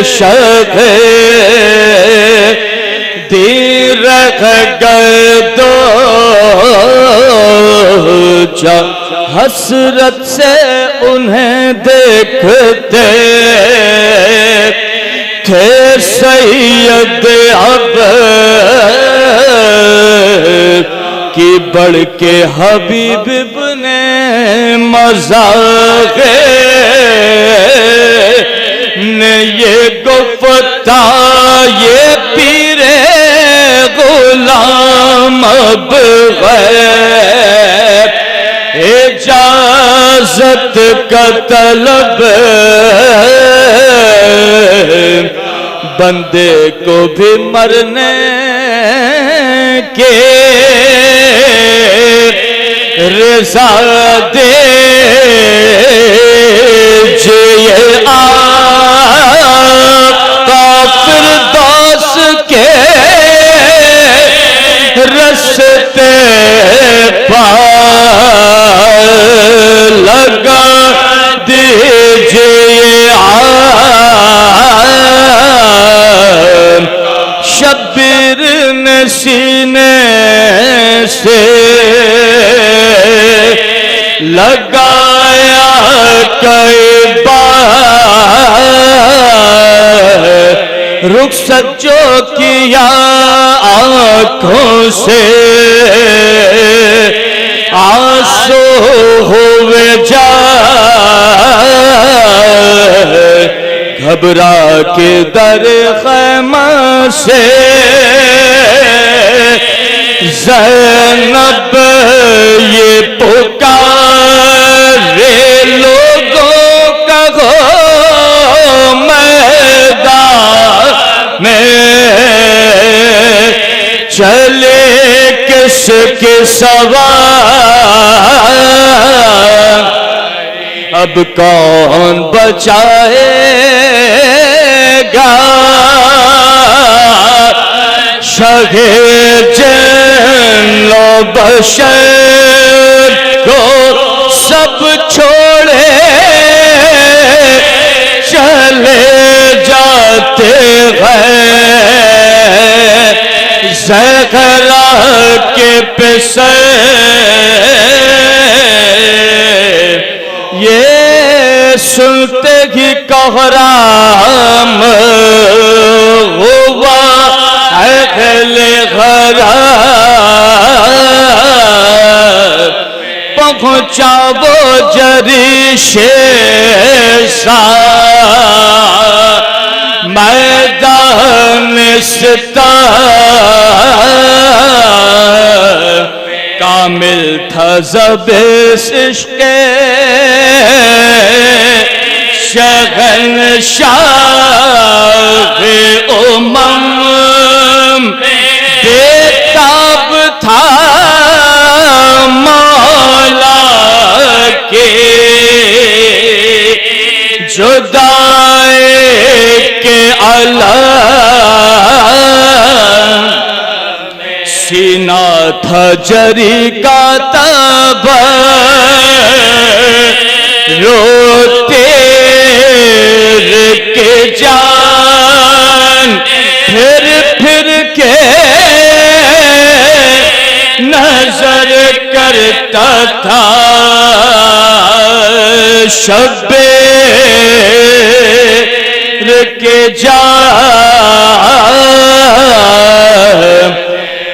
شغ دی رہ گئے دو جا حسرت سے انہیں دیکھتے تھے سید اب کی بڑھ کے حبیب ابن مزاغے نے یہ گفتا یہ پیر غلام اب غیر اجازت کا طلب بندے کو بھی مرنے کے رضا دے جے آقا فردوس کے رستے پار لگا دیجئے شبیر نے سینے سے لگایا کئی بار رخصت جو کیا آنکھوں سے آنسو ہوئے جا گھبرا کے در خیمہ سے زینب یہ پکارے لوگوں کا گو میدان میں چلے کس کے سوار اب کون بچائے گا شاہ جن و بشر کو سب چھوڑے چلے جاتے ہیں زہرا کے پسر یہ سنتے ہی کوہرام ہوا اہل غرام پہنچا وہ جریش میدان ستا کامل تھا ذبح عشق شہنشاہ امم بےتاب تھا مولا کے جدائی کے علم سینہ تھا جری کا تب روتے کے جان پھر کے نظر کرتا تھا شبیر کے جان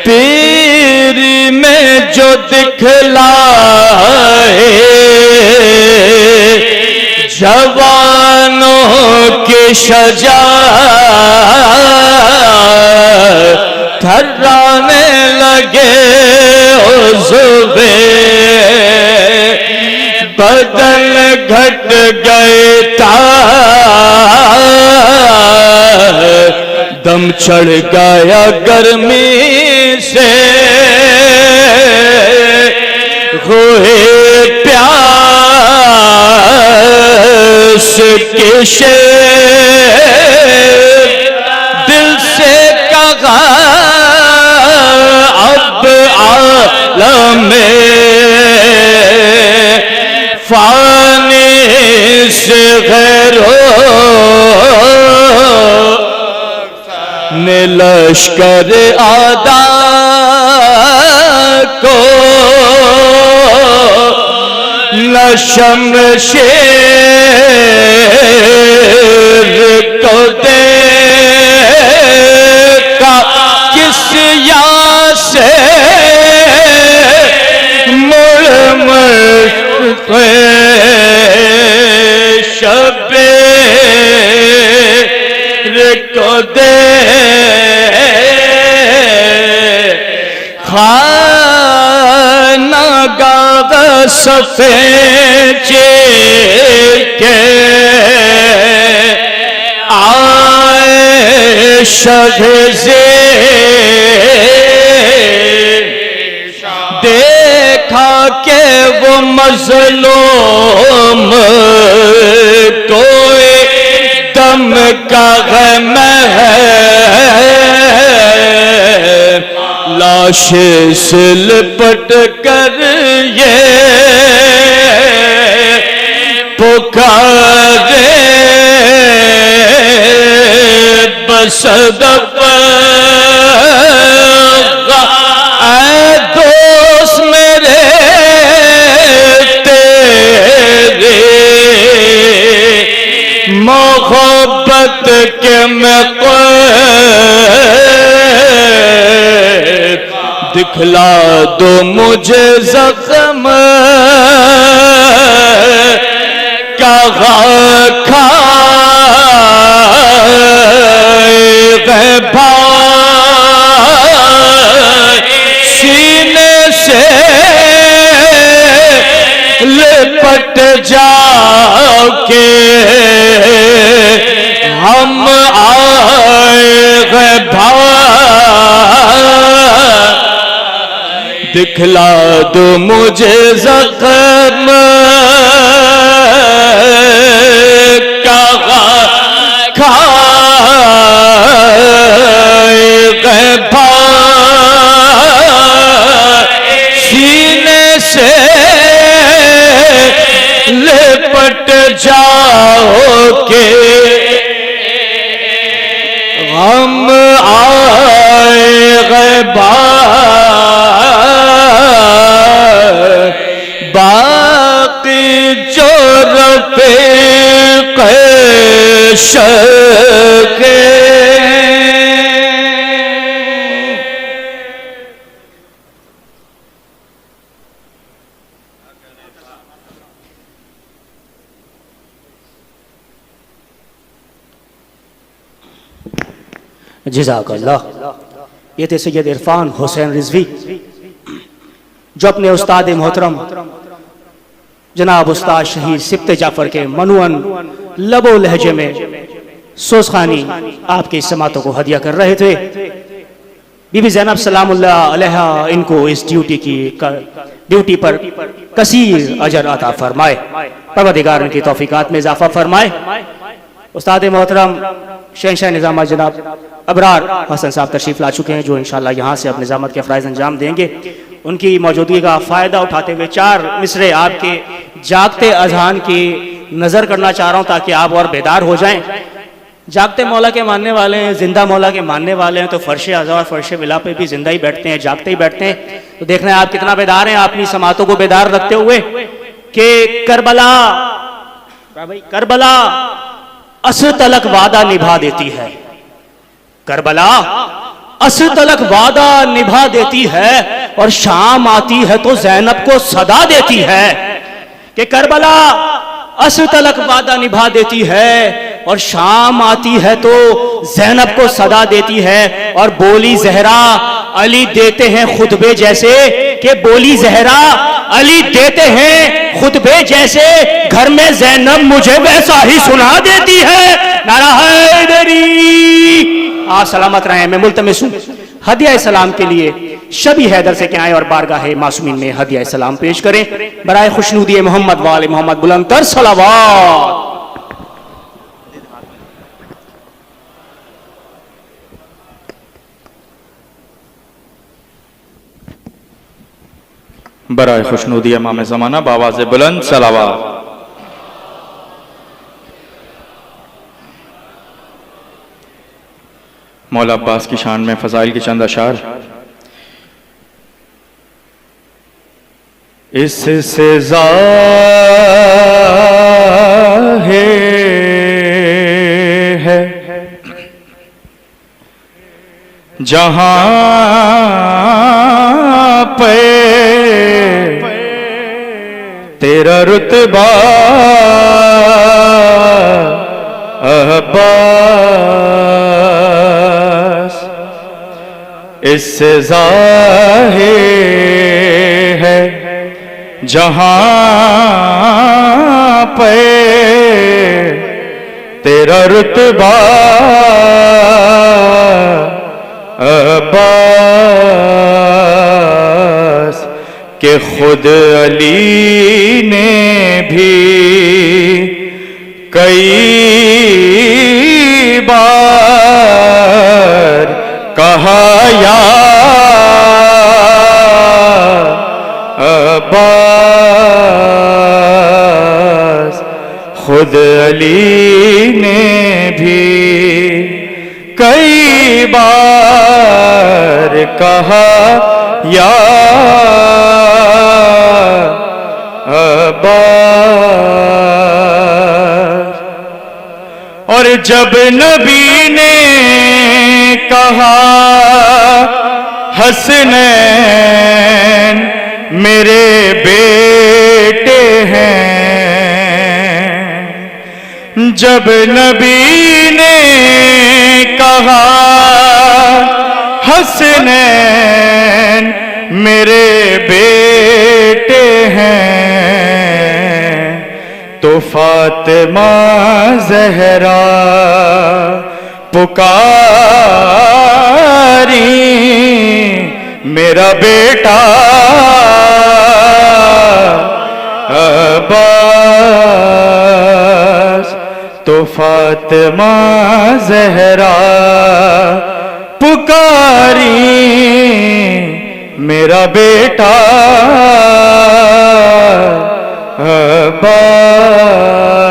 پیری میں جو دکھلائے جوانوں کی شجاعت تھرانے لگے عضوے بدن گھٹ گئے تار دم چڑھ گیا گرمی سے ہوئے پیاس کے شیر دل سے کہا اب عالم فانی سے غیر نے لشکر آدھا کو نہ شمشیر کو دیکھا کس یا سے شبیر کو دے خانہ گاہ سفید کے آئے شہزے دیکھا کہ وہ مظلوم کوئی دم کا غم ہے لاش سے لپٹ کر یہ پکارے بصدق اے دوست میرے تیرے محبت کے میں دکھلا دو مجھے زخم کا کھائے گئے بھائی سینے سے لپٹ جاؤ کہ ہم آئے گئے بھائی دکھلا دو مجھے زخم کا کھائے گئے بھائی سینے سے لپٹ جاؤ کہ ہم آئے گئے باقی جو رفیق شوق جزاک اللہ. یہ تھے سید عرفان حسین رضوی جو اپنے استاد محترم جناب استاد شہید سبط جعفر کے منوعن لب و لہجے میں سوزخانی آپ کی سماعتوں کو ہدیہ کر رہے تھے. بی بی زینب سلام اللہ علیہ ان کو اس ڈیوٹی پر کثیر اجر عطا فرمائے. پروردگار ان کی توفیقات میں اضافہ فرمائے. استاد محترم شہنشاہ نظامت جناب ابرار حسن صاحب تشریف لا چکے ہیں جو انشاءاللہ یہاں سے اپنے نظامت کے فرائض انجام دیں گے. ان کی موجودگی کا فائدہ اٹھاتے ہوئے 4 مصرے آپ کے جاگتے اذہان کی نظر کرنا چاہ رہا ہوں تاکہ آپ اور بیدار ہو جائیں. جاگتے مولا کے ماننے والے ہیں, زندہ مولا کے ماننے والے ہیں تو فرش عزا اور فرش ولا پہ بھی زندہ ہی بیٹھتے ہیں, جاگتے ہی بیٹھتے ہیں. تو دیکھنا ہے آپ کتنا بیدار ہیں اپنی سماعتوں کو بیدار رکھتے ہوئے کہ کربلا عصر تلک وعدہ نبھا دیتی ہے. کربلا عصر تلک وعدہ نبھا دیتی ہے اور شام آتی ہے تو زینب کو صدا دیتی ہے. کہ کربلا عصر تلک وعدہ نبھا دیتی ہے اور شام آتی ہے تو زینب کو صدا دیتی ہے. اور بولی زہرا علی دیتے ہیں خطبے جیسے, کہ بولی زہرا علی دیتے ہیں خطبے جیسے, گھر میں زینب مجھے ویسا ہی سنا دیتی ہے. نعرہ حیدری. آپ سلامت رہیں. میں ملتمس ہوں ہدیہ سلام کے لیے شبی حیدر سے کہ آئیں اور بارگاہ معصومین میں ہدیہ سلام پیش کریں برائے خوشنودی محمد وآل محمد. بلند تر صلوات. برائے خوشنودی امام زمانہ بآواز بلند صلوات. مولا عباس کی شان میں فضائل کے چند اشعار۔ اس سے ظاہر ہے جہاں پہ تیرا رتبہ عباس، اس سے ظاہر ہے جہاں پہ تیرا رتبہ عباس، کہ خود علی نے بھی کئی بار کہا یا عباس، خود علی نے بھی کئی بار کہا یا عباس، اور جب نبی نے کہا حسنین میرے بیٹے ہیں، جب نبی نے کہا حسنین میرے بیٹے ہیں، تو فاطمہ زہرا پکاری میرا بیٹا عباس، تو فاطمہ زہرا پکاری میرا بیٹا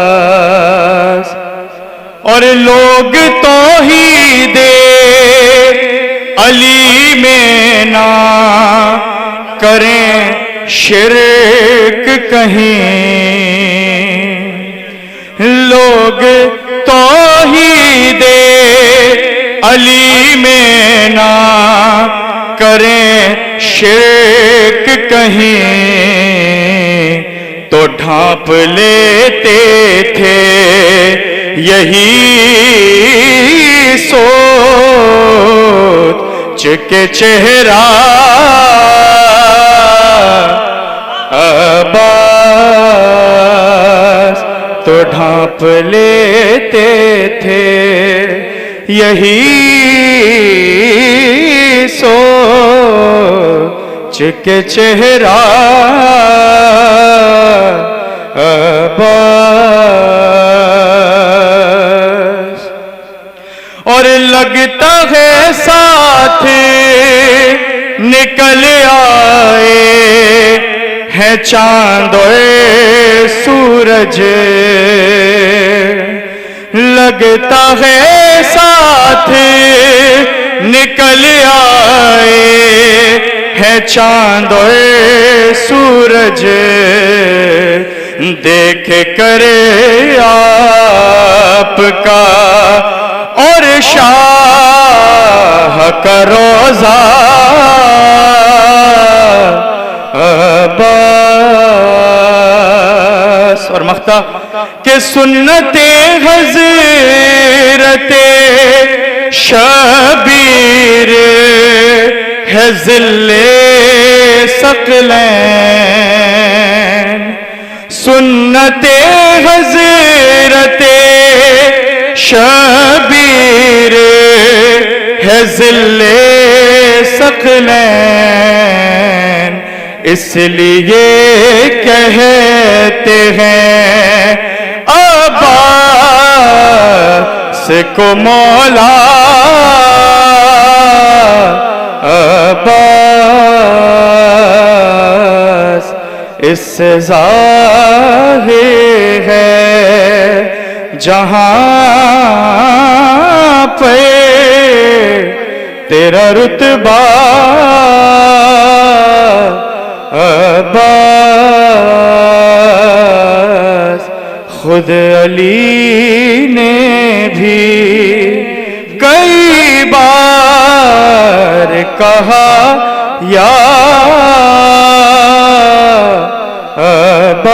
عباس، اور لوگ توحید علی میں نہ کریں شرک کہیں، لوگ توحید علی میں نہ کریں شرک کہیں، تو ڈھانپ لیتے تھے یہی سوچ کے چہرہ عباس، تو ڈھانپ لیتے تھے یہی سوچ کے چہرہ عباس، اور لگتا ہے ساتھ نکل آئے ہیں چاند و سورج، لگتا ہے ساتھ نکل آئے ہیں چاند و سورج، دیکھ کر آپ کا اور شاہ کا روضہ عباس، اور مختہ کہ سنت حضرت شبیر ہے ذل ثقلین، سنت حضرت شبیر ہے ذل ثقلین، اس لیے کہتے ہیں عباس کو مولا عباس، اس سے ظاہر ہے جہاں پہ تیرا رتبہ عباس، خود علی نے بھی کئی بار کہا یا عباس۔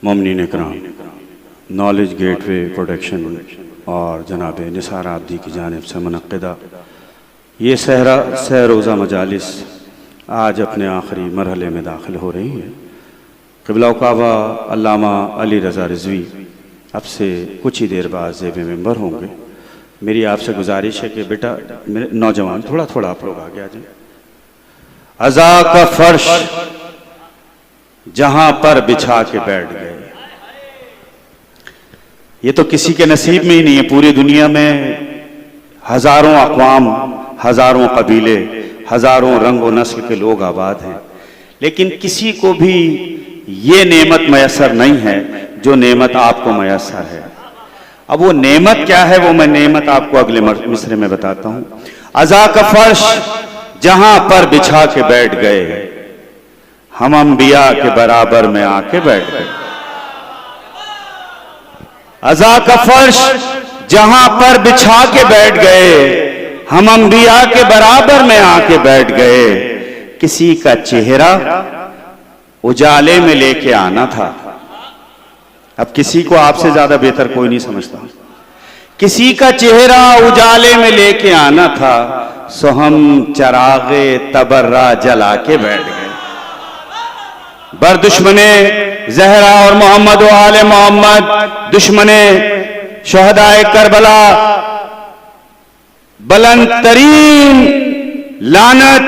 مومنین اکرام، نالج گیٹ وے پروڈکشن اور جناب نثار عابدی کی جانب سے منعقدہ یہ سہ روزہ مجالس آج اپنے آخری مرحلے میں داخل ہو رہی ہیں۔ قبلہ و کعبہ علامہ علی رضا رضوی اب سے کچھ ہی دیر بعد زیب منبر ہوں گے۔ میری آپ سے گزارش ہے کہ بیٹا میرے نوجوان تھوڑا تھوڑا آپ لوگ آگے آ جائیں۔ عزا کا فرش جہاں پر بچھا کے بیٹھ گئے، یہ تو کسی کے نصیب میں ہی نہیں ہے۔ پوری دنیا میں ہزاروں اقوام، ہزاروں قبیلے، ہزاروں رنگ و نسل کے لوگ آباد ہیں، لیکن کسی کو بھی یہ نعمت میسر نہیں ہے جو نعمت آپ کو میسر ہے۔ اب وہ نعمت کیا ہے، وہ میں نعمت آپ کو اگلے مصرے میں بتاتا ہوں۔ عزا کا فرش جہاں پر بچھا کے بیٹھ گئے، ہم انبیاء کے برابر میں آ کے بیٹھ گئے۔ عزا کا فرش جہاں پر بچھا کے بیٹھ گئے، ہم انبیاء کے برابر میں آ کے بیٹھ گئے۔ کسی کا چہرہ اجالے میں لے کے آنا تھا، اب کسی کو آپ سے زیادہ بہتر کوئی نہیں سمجھتا۔ کسی کا چہرہ اجالے میں لے کے آنا تھا، سو ہم چراغ تبرہ جلا کے بیٹھ گئے۔ بر دشمنے زہرا اور محمد و آل محمد، دشمنے شہدائے کربلا، بلند ترین لعنت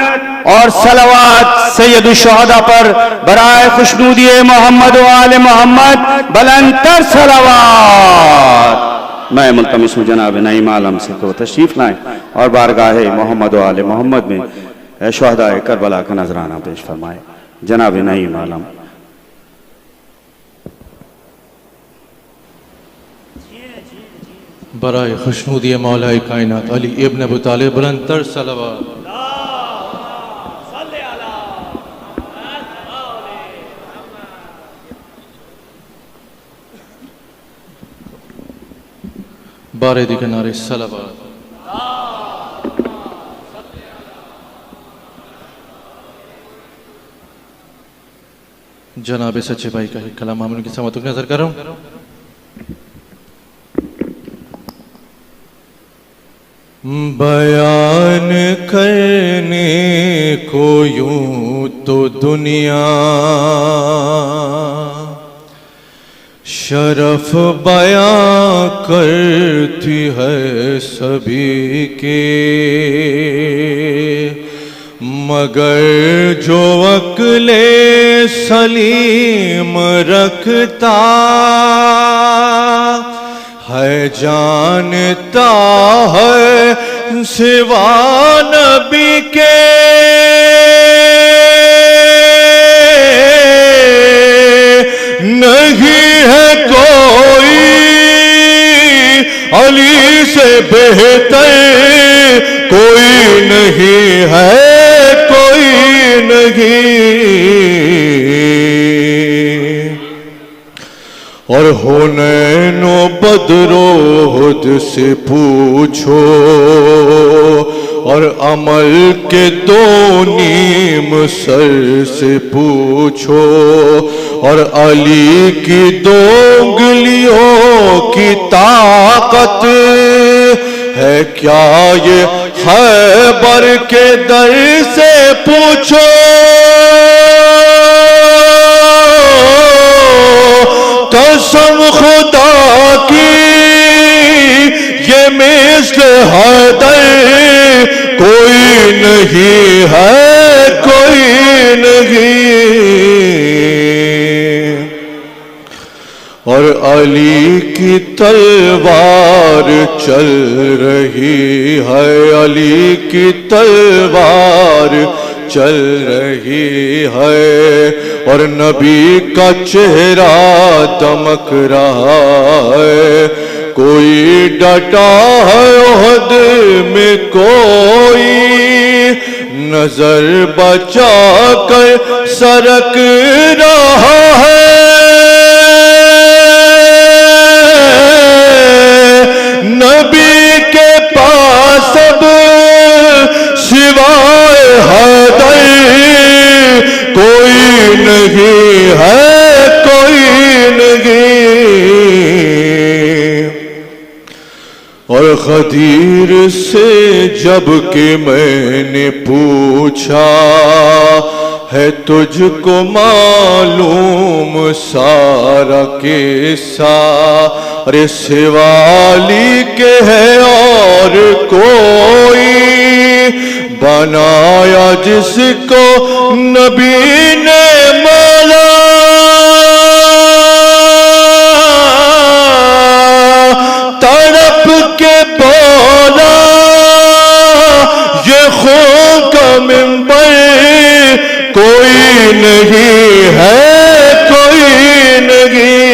اور صلوات سید الشہداء پر برائے خوشنودی محمد و آل محمد، بلند تر صلوات۔ میں ملتمس ہوں جناب نعیم عالم سے تو تشریف لائیں اور بارگاہ محمد و آل محمد میں شہدائے کربلا کا نذرانہ پیش فرمائیں۔ جناب نعیم عالم۔ برائے خوشنودی مولا کائنات علی ابن ابو طالب، بلند تر صلوات۔ بارے دی کنارے صلوات۔ جناب سچے بھائی کا ایک کلام ہم ان کی سماعتوں کی نظر کر رہا ہوں۔ بیان کرنے کو یوں تو دنیا شرف بیان کرتی ہے سبھی کے، مگر جو عقل سلیم رکھتا ہے جانتا ہے سوا نبی کے، نہیں ہے کوئی علی سے بہتر، کوئی نہیں ہے، کوئی نہیں۔ اور حنین و بدر و احد سے پوچھو، اور عمل کے دو نیم سر سے پوچھو، اور علی کی دو انگلیوں کی طاقت ہے کیا یہ خیبر کے در سے پوچھو۔ قسم خدا کی یہ مثل حیدر کوئی نہیں ہے، کوئی نہیں۔ اور علی کی تلوار چل رہی ہے، علی کی تلوار چل رہی ہے اور نبی کا چہرہ دمک رہا ہے. کوئی ڈٹا ہے عہد میں کوئی نظر بچا کر سرک رہا ہے. نبی کے پاس اب سوائے حیدر کوئی نہیں ہے، کوئی نہیں. اور غدیر سے جب کہ میں نے پوچھا ہے تجھ کو معلوم سارا قصہ، ارے سوالی کے ہے اور کوئی بنایا جس کو نبی نے مولا، تڑپ کے بولا یہ خون کا منبر کوئی نہیں ہے، کوئی نہیں.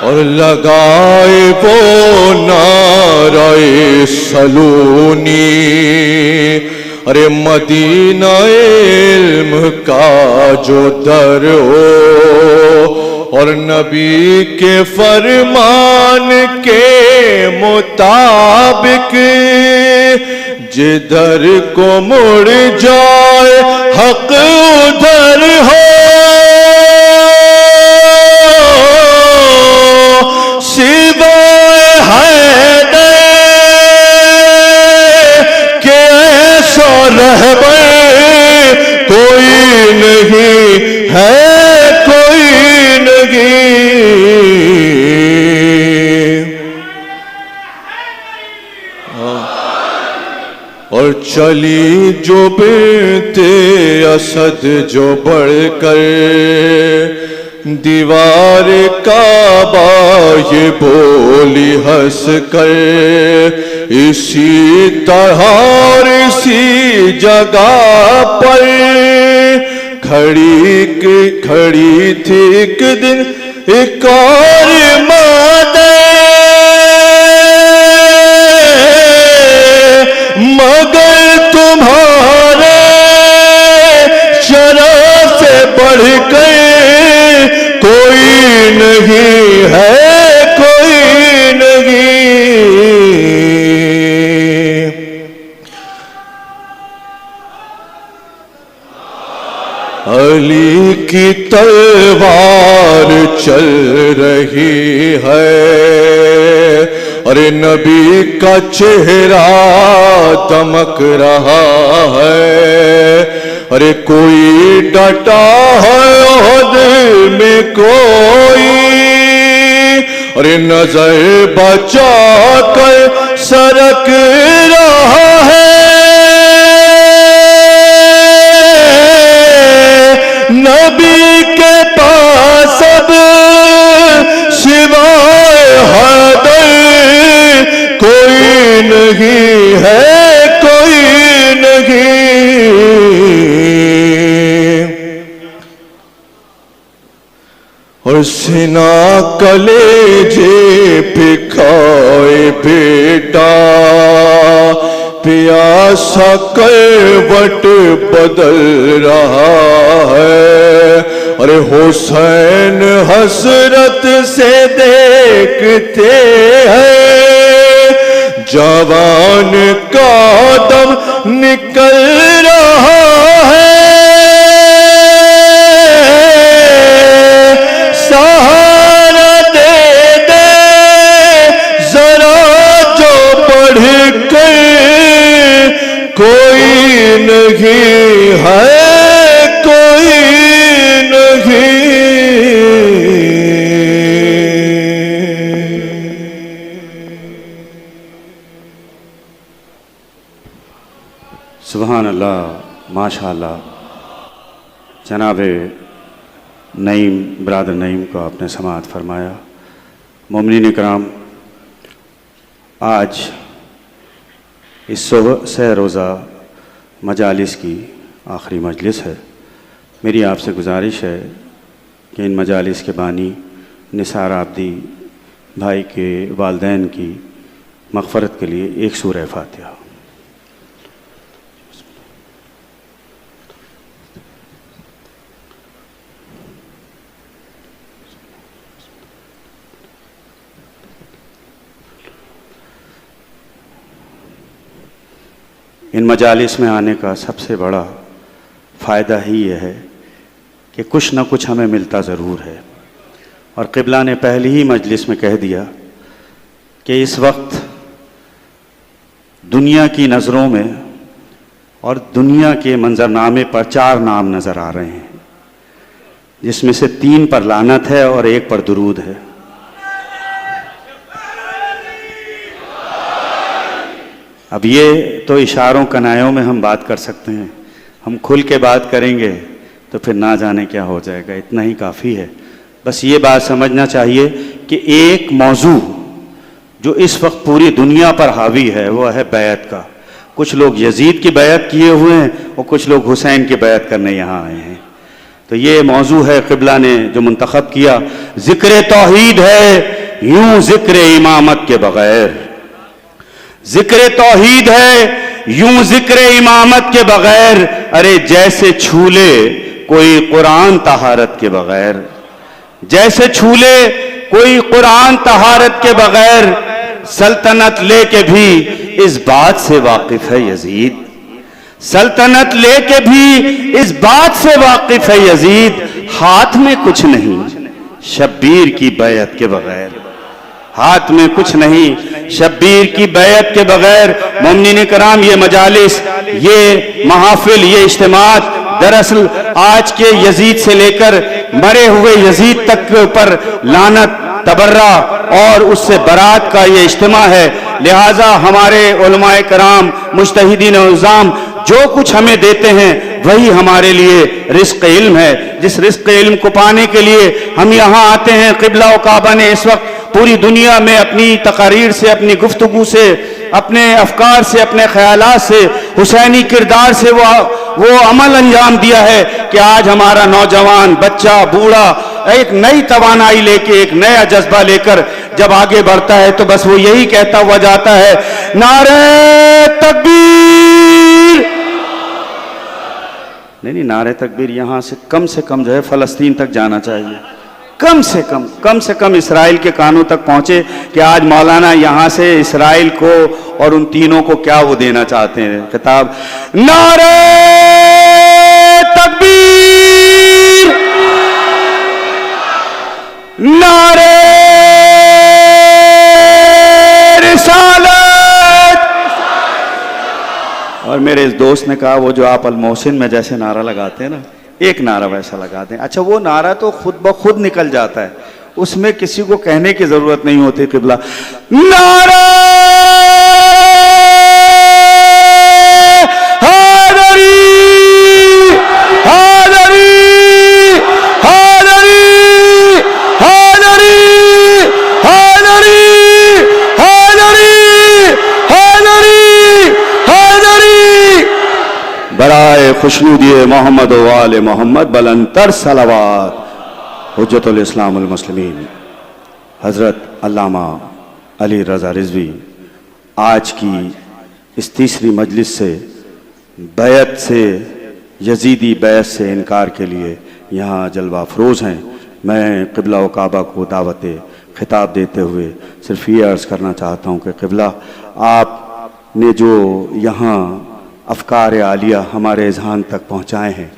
اور لگائے وہ نعرہ سلونی، ارے مدینہ علم کا جو در ہو اور نبی کے فرمان کے مطابق جدھر کو مڑ جائے حق ادھر ہو. سوائے حیدر کے ایسا رہبر کوئی نہیں ہے، کوئی نہیں. اور چلی جو بنت اسد جو بڑھ کر دیوار کعبہ یہ بولی ہنس کر، اسی طرح اور اسی جگہ پر کھڑی تھی ایک دن ایک اور مادر، مگر تمہارے شرع سے بڑھ کر کوئی نہیں ہے، کوئی نہیں. علی کی تلوار چل رہی ہے اور نبی کا چہرہ دمک رہا ہے. ارے کوئی ڈٹا ہے عہد میں کوئی، ارے نظر بچا کر سرک رہا ہے. نبی کے پاس اب سوائے حیدر کوئی نہیں ہے، کوئی نہیں. اور سینہ کلیجے پہ کھائے بیٹا پیاسا کروٹ بدل رہا ہے. ارے حسین حسرت سے دیکھتے ہیں جوان کا دم نکل رہا ہے. سہارا دے دے ذرا جو پڑھ کر کوئی نہیں ہے، کوئی نہیں. سبحان اللہ، ماشاء اللہ. جناب نعیم برادر نعیم کو آپ نے سماعت فرمایا۔ مومنین کرام، آج اس سہ روزہ مجالس کی آخری مجلس ہے۔ میری آپ سے گزارش ہے کہ ان مجالس کے بانی نثار آبدی بھائی کے والدین کی مغفرت کے لیے ایک سورہ فاتحہ۔ ان مجالس میں آنے کا سب سے بڑا فائدہ ہی یہ ہے کہ کچھ نہ کچھ ہمیں ملتا ضرور ہے، اور قبلہ نے پہلی ہی مجلس میں کہہ دیا کہ اس وقت دنیا کی نظروں میں اور دنیا کے منظرنامے پر 4 نام نظر آ رہے ہیں، جس میں سے 3 پر لعنت ہے اور 1 پر درود ہے۔ اب یہ تو اشاروں کنایوں میں ہم بات کر سکتے ہیں، ہم کھل کے بات کریں گے تو پھر نہ جانے کیا ہو جائے گا، اتنا ہی کافی ہے۔ بس یہ بات سمجھنا چاہیے کہ ایک موضوع جو اس وقت پوری دنیا پر حاوی ہے وہ ہے بیعت کا۔ کچھ لوگ یزید کی بیعت کیے ہوئے ہیں اور کچھ لوگ حسین کی بیعت کرنے یہاں آئے ہیں، تو یہ موضوع ہے قبلہ نے جو منتخب کیا۔ ذکر توحید ہے یوں ذکر امامت کے بغیر، ذکر توحید ہے یوں ذکر امامت کے بغیر، ارے جیسے چھولے کوئی قرآن طہارت کے بغیر، جیسے چھولے کوئی قرآن طہارت کے بغیر، سلطنت لے کے بھی اس بات سے واقف ہے یزید، سلطنت لے کے بھی اس بات سے واقف ہے یزید، ہاتھ میں کچھ نہیں شبیر کی بیعت کے بغیر، ہاتھ میں کچھ نہیں شبیر کی بیعت کے بغیر۔ مومنین کرام، یہ مجالس، یہ محافل، یہ اجتماعات دراصل آج کے یزید سے لے کر مرے ہوئے یزید تک کے اوپر لعنت، تبرہ اور اس سے برات کا یہ اجتماع ہے۔ لہٰذا ہمارے علماء کرام، مجتہدین عظام جو کچھ ہمیں دیتے ہیں وہی ہمارے لیے رزق علم ہے، جس رزق علم کو پانے کے لیے ہم یہاں آتے ہیں۔ قبلہ و کعبہ نے اس وقت پوری دنیا میں اپنی تقاریر سے، اپنی گفتگو سے، اپنے افکار سے، اپنے خیالات سے، حسینی کردار سے وہ عمل انجام دیا ہے کہ آج ہمارا نوجوان، بچہ، بوڑھا ایک نئی توانائی لے کے، ایک نیا جذبہ لے کر جب آگے بڑھتا ہے تو بس وہ یہی کہتا ہوا جاتا ہے، نعرہ تکبیر۔ نہیں، نعرہ تکبیر یہاں سے کم جو ہے فلسطین تک جانا چاہیے، کم سے کم اسرائیل کے کانوں تک پہنچے کہ آج مولانا یہاں سے اسرائیل کو اور ان تینوں کو کیا وہ دینا چاہتے ہیں خطاب، نعرہ تکبیر، نعرہ رسالت۔ اور میرے اس دوست نے کہا وہ جو آپ المحسن میں جیسے نعرہ لگاتے ہیں نا، ایک نعرہ ویسا لگا دیں۔ اچھا، وہ نعرہ تو خود بخود نکل جاتا ہے، اس میں کسی کو کہنے کی ضرورت نہیں ہوتی۔ قبلہ نعرہ حیدری، حیدری، حیدری، حیدری، حیدری، حیدری، حیدری، حیدری، برائے خوشنودی محمد و آل محمد بلندتر صلوات۔ حجت الاسلام المسلمین حضرت علامہ علی رضا رضوی آج کی اس تیسری مجلس سے بیعت سے، یزیدی بیعت سے انکار کے لیے یہاں جلوہ افروز ہیں۔ میں قبلہ و کعبہ کو دعوت خطاب دیتے ہوئے صرف یہ عرض کرنا چاہتا ہوں کہ قبلہ، آپ نے جو یہاں افکار عالیہ ہمارے اذہان تک پہنچائے ہیں،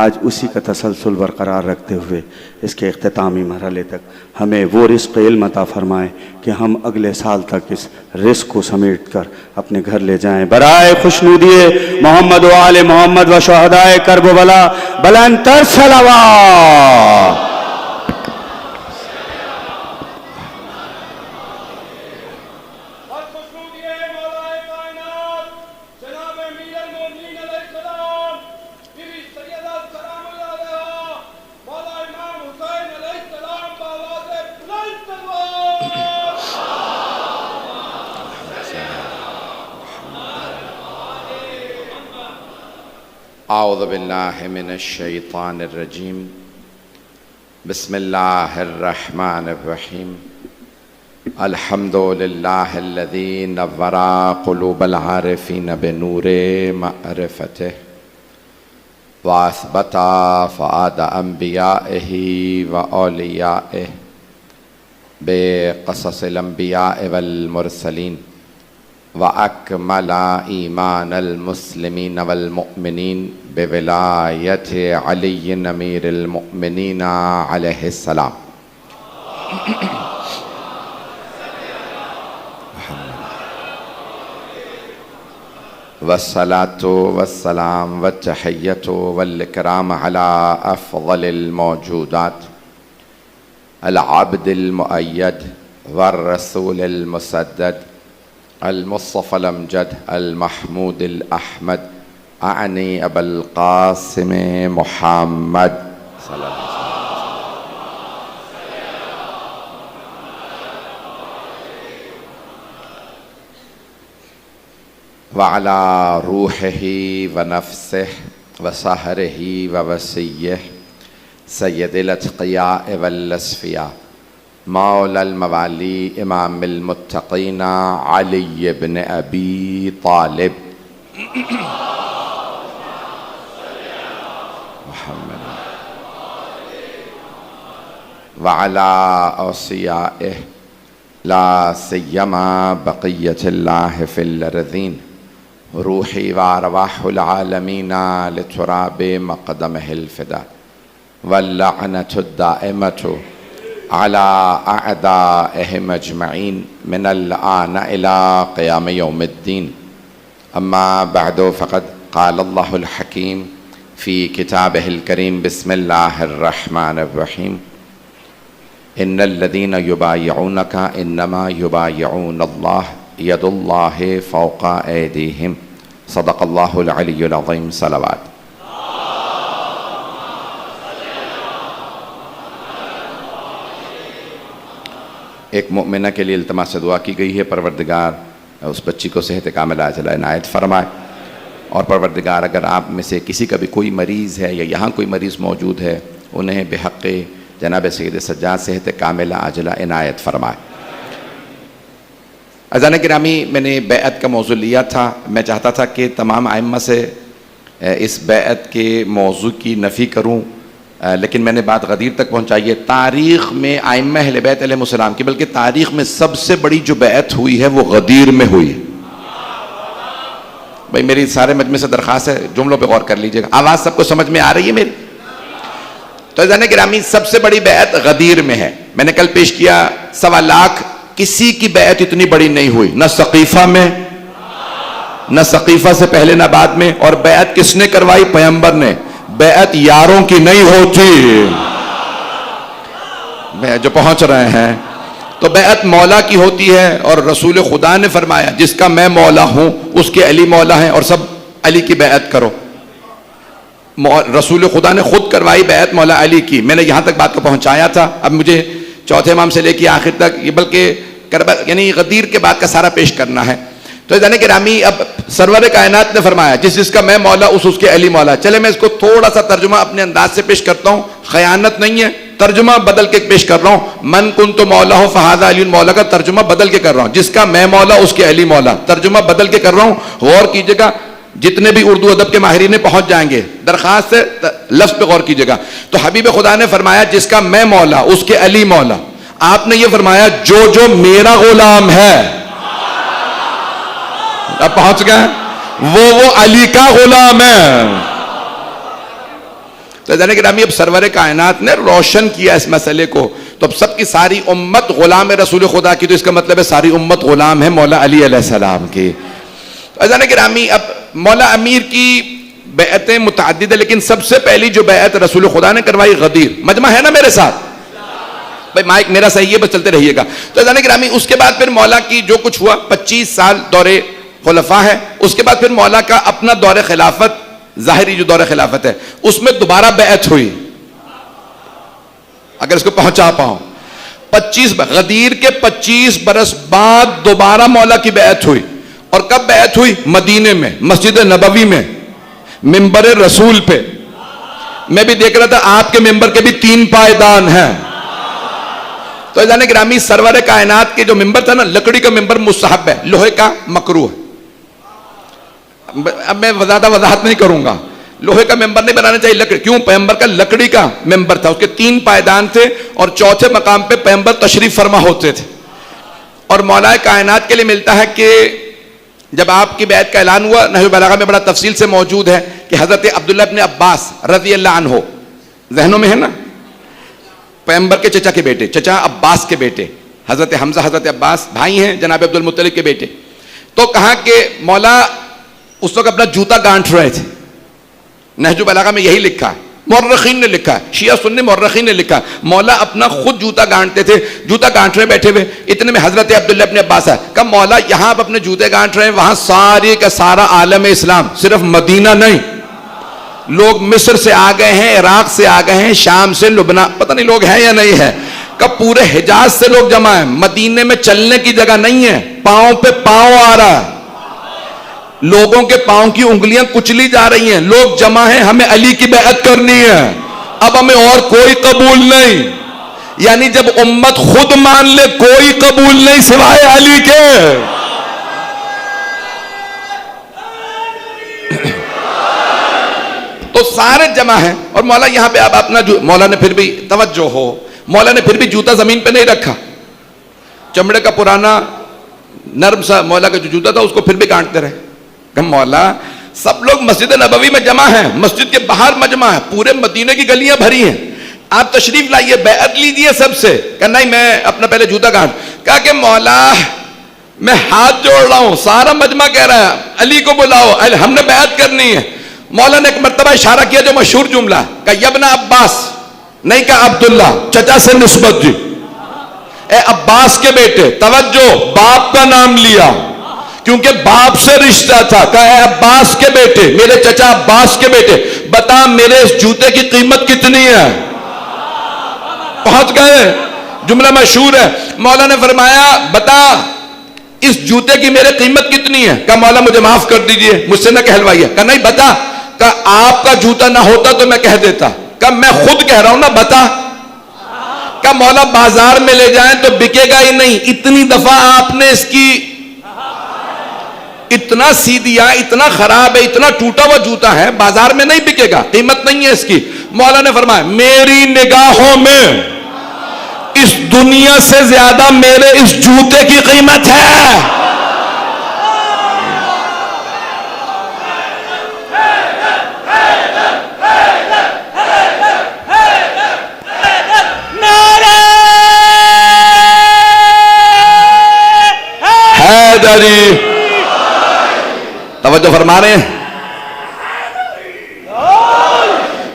آج اسی کا تسلسل برقرار رکھتے ہوئے اس کے اختتامی مرحلے تک ہمیں وہ رزق علم عطا فرمائیں کہ ہم اگلے سال تک اس رزق کو سمیٹ کر اپنے گھر لے جائیں۔ برائے خوشنودی محمد و آل محمد و شہدائے کرب و بلا بلندتر صلوات۔ اعوذ باللہ من الشیطان الرجیم بسم اللہ الرحمن الرحیم الحمد للہ الذی نور قلوب العارفین بنور معرفتہ واثبت فؤاد انبیائہ واولیائہ بقصص الانبیاء والمرسلین وأكمل إيمان المسلمين والمؤمنين بولاية علي أمير المؤمنين عليه السلام والصلاة والسلام والتحية والإكرام على أفضل الموجودات العبد المؤيد والرسول المسدد المصطفى الأمجد المحمود الأحمد أعني أبا القاسم محمد صلى الله عليه وسلم وعلى روحه ونفسه وسهره ووسيه سيد الأتقياء والأصفياء مولا الموالي امام المتقين علي بن ابي طالب محمد وعلى اوصيائه لا سيما بقية الله في الارضين روحي وارواح العالمين لتراب مقدمه الفداء واللعنة الدائمة على أعدائهم أجمعين من الآن إلى قيام يوم الدين أما بعد فقد قال الله الحكيم في كتابه الكريم بسم الله الرحمن الرحيم إن الذين يبايعونك إنما يبايعون الله يد الله فوق أيديهم صدق الله العلي العظيم صلوات ایک مؤمنہ کے لیے التماس سے دعا کی گئی ہے پروردگار اس بچی کو صحت کاملہ عاجلہ عنایت فرمائے اور پروردگار اگر آپ میں سے کسی کا بھی کوئی مریض ہے یا یہاں کوئی مریض موجود ہے انہیں بحق جناب سید سجاد صحت کاملہ عاجلہ عنایت فرمائے۔ عزیزان گرامی میں نے بیعت کا موضوع لیا تھا، میں چاہتا تھا کہ تمام ائمہ سے اس بیعت کے موضوع کی نفی کروں لیکن میں نے بات غدیر تک پہنچائی ہے۔ تاریخ میں ائمہ اہل بیت علیہ السلام کی بلکہ تاریخ میں سب سے بڑی جو بیعت ہوئی ہے وہ غدیر میں ہوئی ہے۔ بھئی میری سارے مجمع سے درخواست ہے جملوں پہ غور کر لیجئے گا، آواز سب کو سمجھ میں آ رہی ہے میری؟ تو عزیزان گرامی سب سے بڑی بیعت غدیر میں ہے۔ میں نے کل پیش کیا 1.25 لاکھ کسی کی بیعت اتنی بڑی نہیں ہوئی، نہ ثقیفہ میں نہ ثقیفہ سے پہلے نہ بعد میں، اور بیعت کس نے کروائی؟ پیغمبر نے۔ بیعت یاروں کی نہیں ہوتی، جو پہنچ رہے ہیں تو بیعت مولا کی ہوتی ہے، اور رسول خدا نے فرمایا جس کا میں مولا ہوں اس کے علی مولا ہیں اور سب علی کی بیعت کرو۔ رسول خدا نے خود کروائی بیعت مولا علی کی۔ میں نے یہاں تک بات کو پہنچایا تھا، اب مجھے چوتھے امام سے لے کے آخر تک یہ بلکہ یعنی غدیر کے بعد کا سارا پیش کرنا ہے۔ تو عزیزان گرامی اب سرور کائنات نے فرمایا جس کا میں مولا اس کے علی مولا۔ چلے میں اس کو تھوڑا سا ترجمہ اپنے انداز سے پیش کرتا ہوں، خیانت نہیں ہے، ترجمہ بدل کے پیش کر رہا ہوں۔ من کنت مولا فہذا علی مولا کا ترجمہ بدل کے کر رہا ہوں، جس کا میں مولا اس کے علی مولا، ترجمہ بدل کے کر رہا ہوں۔ غور کیجئے گا، جتنے بھی اردو ادب کے ماہرین پہنچ جائیں گے، درخواست سے لفظ پہ غور کیجئے گا۔ تو حبیب خدا نے فرمایا جس کا میں مولا اس کے علی مولا۔ آپ نے یہ فرمایا جو میرا غلام ہے، اب پہنچ گئے، وہ علی کا غلام ہے۔ تو عزیزان گرامی اب سرور کائنات نے روشن کیا اس مسئلے کو، تو اب سب کی ساری امت غلام رسول خدا کی، تو اس کا مطلب ہے ساری امت غلام ہے مولا علی علیہ السلام کی۔ عزیزان گرامی اب مولا امیر کی بیعتیں متعدد ہیں، لیکن سب سے پہلی جو بیعت رسول خدا نے کروائی غدیر۔ مجمع ہے نا میرے ساتھ؟ بھائی مائک میرا صحیح ہے، بس چلتے رہیے گا۔ تو عزیزان گرامی اس کے بعد پھر مولا کی جو کچھ ہوا، 25 سال دور خلفاء ہے، اس کے بعد پھر مولا کا اپنا دور خلافت، ظاہری جو دور خلافت ہے، اس میں دوبارہ بیعت ہوئی۔ اگر اس کو پہنچا پاؤں، 25 غدیر کے 25 برس بعد دوبارہ مولا کی بیعت ہوئی، اور کب بیعت ہوئی؟ مدینے میں، مسجد نبوی میں۔ ممبر رسول پہ. میں بھی دیکھ رہا تھا آپ کے ممبر کے بھی 3 پائدان ہیں. تو جانے گرامی سرور کائنات کے جو ممبر تھا نا، لکڑی کا ممبر مستحب ہے، لوہے کا مکروہ ہے. اب میں زیادہ وضاحت نہیں کروں گا. لوہے کا ممبر نہیں بنانا چاہیے، لکڑی. کیوں؟ پیغمبر کا لکڑی کا ممبر تھا، اس کے 3 پائدان تھے اور چوتھے مقام پہ پیغمبر تشریف فرما ہوتے تھے. اور مولا کائنات کے لیے ملتا ہے کہ جب آپ کی بیعت کا اعلان ہوا، نحو بلاغہ میں بڑا تفصیل سے موجود ہے کہ حضرت عبداللہ ابن عباس رضی اللہ عنہ، ذہنوں میں ہے نا، پیغمبر کے چچا کے بیٹے، چچا عباس کے بیٹے، حضرت حمزہ حضرت عباس بھائی ہیں جناب عبد المطلب کے بیٹے. تو کہا کہ مولا اس وقت اپنا جوتا گانٹھ رہے تھے. نہج بلاغہ میں یہی لکھا ہے، مورخین نے لکھا ہے، شیعہ سنی مورخین نے لکھا ہے، مولا اپنا خود جوتا گانٹتے تھے، جوتا گانٹ رہے بیٹھے ہوئے. اتنے میں حضرت عبداللہ ابن عباس ہے، کہا مولا یہاں آپ اپنے جوتے گانٹ رہے ہیں، وہاں سارے کا سارا عالم اسلام، صرف مدینہ نہیں، لوگ مصر سے آ گئے ہیں، عراق سے آ گئے ہیں، شام سے، لبنان، پتہ نہیں لوگ ہیں یا نہیں ہے، کہ پورے حجاز سے لوگ جمع ہیں. مدینے میں چلنے کی جگہ نہیں ہے، پاؤں پہ پاؤں آ رہا ہے، لوگوں کے پاؤں کی انگلیاں کچلی جا رہی ہیں، لوگ جمع ہیں، ہمیں علی کی بیعت کرنی ہے، اب ہمیں اور کوئی قبول نہیں. یعنی جب امت خود مان لے کوئی قبول نہیں سوائے علی کے. تو سارے جمع ہیں اور مولا یہاں پہ اب اپنا مولا نے پھر بھی توجہ ہو، مولا نے پھر بھی جوتا زمین پہ نہیں رکھا، چمڑے کا پرانا نرم سا مولا کا جو جوتا تھا اس کو پھر بھی کاٹتے رہے. کہ مولا سب لوگ مسجد نبوی میں جمع ہیں، مسجد کے باہر مجمع ہے، پورے مدینے کی گلیاں بھری ہیں، آپ تشریف لائیے، بیعت لیجیے سب سے. کہ نہیں میں اپنا پہلے جوتا کاٹ. کہا کہ مولا میں ہاتھ جوڑ رہا ہوں، سارا مجمع کہہ رہا ہے علی کو بلاؤ، ہم نے بیعت کرنی ہے. مولا نے ایک مرتبہ اشارہ کیا جو مشہور جملہ، کہ یبن عباس، نہیں کہا عبداللہ، چچا سے نسبت دی، اے عباس کے بیٹے، توجہ، باپ کا نام لیا کیونکہ باپ سے رشتہ تھا. کہا اے عباس کے بیٹے، میرے چچا عباس کے بیٹے، بتا میرے اس جوتے کی قیمت کتنی ہے. پہنچ گئے، جملہ مشہور ہے. مولا نے فرمایا بتا اس جوتے کی میرے قیمت کتنی ہے. کہا مولا مجھے معاف کر دیجئے، مجھ سے نہ کہلوائیے. کہا نہیں بتا. کہا آپ کا جوتا نہ ہوتا تو میں کہہ دیتا. کہا میں خود کہہ رہا ہوں نا، بتا. کہا مولا بازار میں لے جائیں تو بکے گا ہی نہیں، اتنی دفعہ آپ نے اس کی اتنا سی دیا، اتنا خراب ہے، اتنا ٹوٹا ہوا جوتا ہے، بازار میں نہیں بکے گا، قیمت نہیں ہے اس کی. مولا نے فرمایا میری نگاہوں میں اس دنیا سے زیادہ میرے اس جوتے کی قیمت ہے. حیدری، توجہ فرما رہے ہیں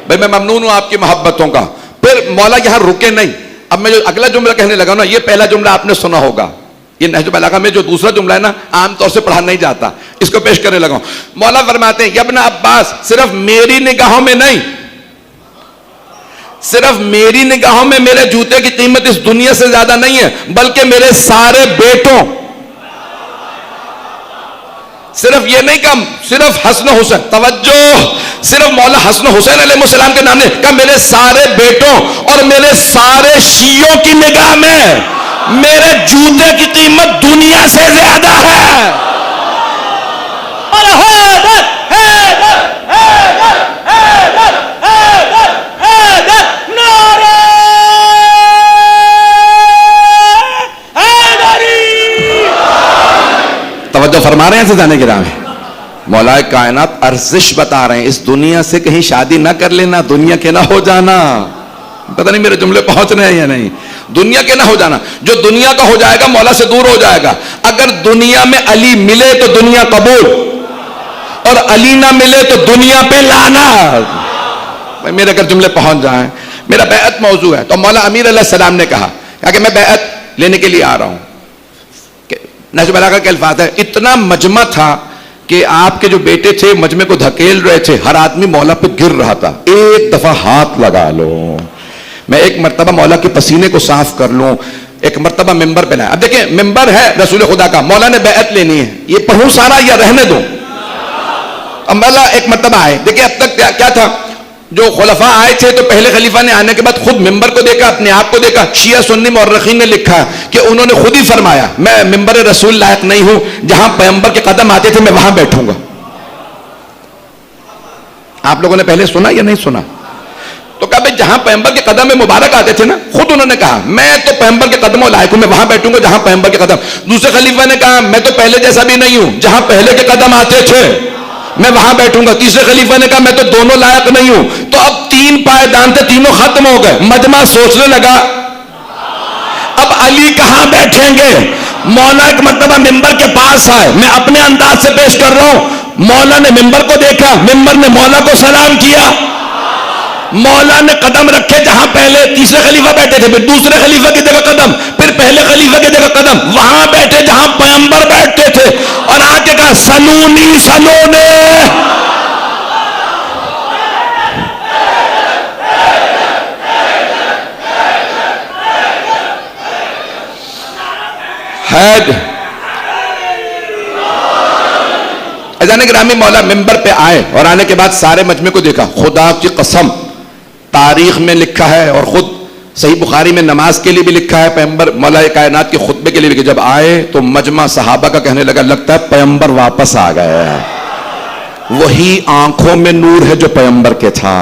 بھائی، میں ممنون ہوں آپ کی محبتوں کا. پھر مولا یہاں رکے نہیں. اب میں جو اگلا جملہ کہنے لگا نا، یہ پہلا جملہ آپ نے سنا ہوگا، یہ نہج بلاغہ میں جو دوسرا جملہ ہے نا، عام طور سے پڑھا نہیں جاتا، اس کو پیش کرنے لگا. مولا فرماتے ہیں یبن عباس، صرف میری نگاہوں میں نہیں، صرف میری نگاہوں میں میرے جوتے کی قیمت اس دنیا سے زیادہ نہیں ہے، بلکہ میرے سارے بیٹوں، صرف یہ نہیں کہ صرف حسن حسین، توجہ، صرف مولا حسن حسین علیہ السلام کے نام نے کہا میرے سارے بیٹوں اور میرے سارے شیعوں کی نگاہ میں میرے جوتے کی قیمت دنیا سے زیادہ ہے. توجہ فرما رہے ہیں سزانے کے نام ہے. مولا کائنات ارزش بتا رہے ہیں، اس دنیا سے کہیں شادی نہ کر لینا، دنیا کے نہ ہو جانا. پتہ نہیں میرے جملے پہنچ رہے ہیں یا نہیں. دنیا کے نہ ہو جانا، جو دنیا کا ہو جائے گا مولا سے دور ہو جائے گا. اگر دنیا میں علی ملے تو دنیا قبول، اور علی نہ ملے تو دنیا پہ لعنت. میرے اگر جملے پہنچ جائیں. میرا بیعت موضوع ہے. تو مولا امیر علیہ السلام نے کہا کہ میں بیعت لینے کے لیے آ رہا ہوں. نہج بلاغہ کے الفاظ ہے، اتنا مجمع تھا کہ آپ کے جو بیٹے تھے مجمع کو دھکیل رہے تھے، ہر آدمی مولا پہ گر رہا تھا. ایک دفعہ ہاتھ لگا لو، میں ایک مرتبہ مولا کے پسینے کو صاف کر لوں. ایک مرتبہ ممبر پہ لائیں. اب دیکھیں ممبر ہے رسول خدا کا، مولا نے بیعت لینی ہے، یہ پڑھوں سارا یا رہنے دوں؟ مولا ایک مرتبہ آئے, دیکھیں اب تک کیا تھا, جو خلفاء آئے تھے تو پہلے خلیفہ نے آنے کے بعد خود ممبر کو دیکھا, اپنے آپ کو دیکھا. شیعہ سنی مورخین نے لکھا کہ انہوں نے خود ہی فرمایا میں ممبر رسول لائق نہیں ہوں, جہاں پیغمبر کے قدم آتے تھے میں وہاں بیٹھوں گا. آپ لوگوں نے پہلے سنا یا نہیں سنا؟ تو کہا بھائی جہاں پیغمبر کے قدم مبارک آتے تھے نا, خود انہوں نے کہا میں تو پیغمبر کے قدموں لائق ہوں, میں وہاں بیٹھوں گا جہاں پیغمبر کے قدم. دوسرے خلیفہ نے کہا میں تو پہلے جیسا بھی نہیں ہوں, جہاں پہلے کے قدم آتے تھے میں وہاں بیٹھوں گا. تیسرے خلیفہ نے کہا میں تو دونوں لائق نہیں ہوں. تو اب 3 پائیدان تھے, تینوں ختم ہو گئے. مجمع سوچنے لگا اب علی کہاں بیٹھیں گے. مولا ایک مرتبہ ممبر کے پاس آئے, میں اپنے انداز سے پیش کر رہا ہوں. مولا نے ممبر کو دیکھا, ممبر نے مولا کو سلام کیا, مولا نے قدم رکھے جہاں پہلے تیسرے خلیفہ بیٹھے تھے, پھر دوسرے خلیفہ کی جگہ قدم, پھر پہلے خلیفہ کی جگہ قدم, وہاں بیٹھے جہاں پیغمبر بیٹھتے تھے, اور آ کے کہا سلونی سلونے. اذان گرامی مولا ممبر پہ آئے اور آنے کے بعد سارے مجمع کو دیکھا. خدا کی قسم تاریخ میں لکھا ہے اور خود صحیح بخاری میں نماز کے لیے بھی لکھا ہے, پیغمبر مولا کائنات کے خطبے کے لیے بھی, کہ جب آئے تو مجمع صحابہ کا کہنے لگا لگتا ہے پیغمبر واپس آ گئے ہیں. وہی آنکھوں میں نور ہے جو پیغمبر کے تھا,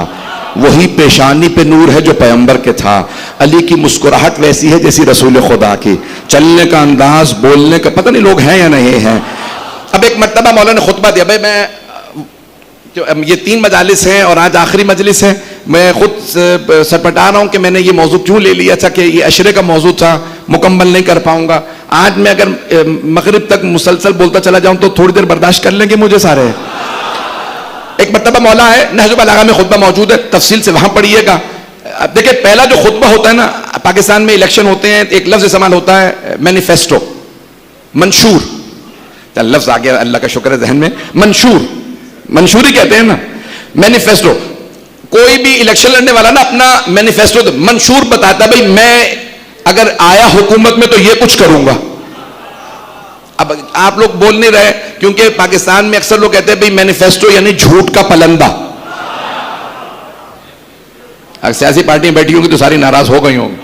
وہی پیشانی پہ نور ہے جو پیغمبر کے تھا. علی کی مسکراہٹ ویسی ہے جیسی رسول خدا کی, چلنے کا انداز, بولنے کا, پتہ نہیں لوگ ہیں یا نہیں ہیں. اب ایک مرتبہ مولا نے خطبہ دیا. بھائی میں یہ 3 مجالس ہیں اور آج آخری مجلس ہے, میں خود سرپٹا رہا ہوں کہ میں نے یہ موضوع کیوں لے لیا تھا, کہ یہ عشرے کا موضوع تھا, مکمل نہیں کر پاؤں گا. آج میں اگر مغرب تک مسلسل بولتا چلا جاؤں تو تھوڑی دیر برداشت کر لیں گے مجھے سارے. ایک مرتبہ مولا ہے, نہج البلاغہ میں خطبہ موجود ہے, تفصیل سے وہاں پڑھیے گا. اب دیکھیں پہلا جو خطبہ ہوتا ہے نا, پاکستان میں الیکشن ہوتے ہیں, ایک لفظ استعمال ہوتا ہے مینیفیسٹو, منشور. لفظ آ گیا, اللہ کا شکر ہے ذہن میں. منشور, منشوری کہتے ہیں نا, مینیفیسٹو. کوئی بھی الیکشن لڑنے والا نا اپنا مینیفیسٹو منشور بتاتا ہے, بھائی میں اگر آیا حکومت میں تو یہ کچھ کروں گا. اب آپ لوگ بول نہیں رہے کیونکہ پاکستان میں اکثر لوگ کہتے ہیں بھائی مینیفیسٹو یعنی جھوٹ کا پلندہ. اگر سیاسی پارٹیاں بیٹھی ہوں گی تو ساری ناراض ہو گئی ہوں گی.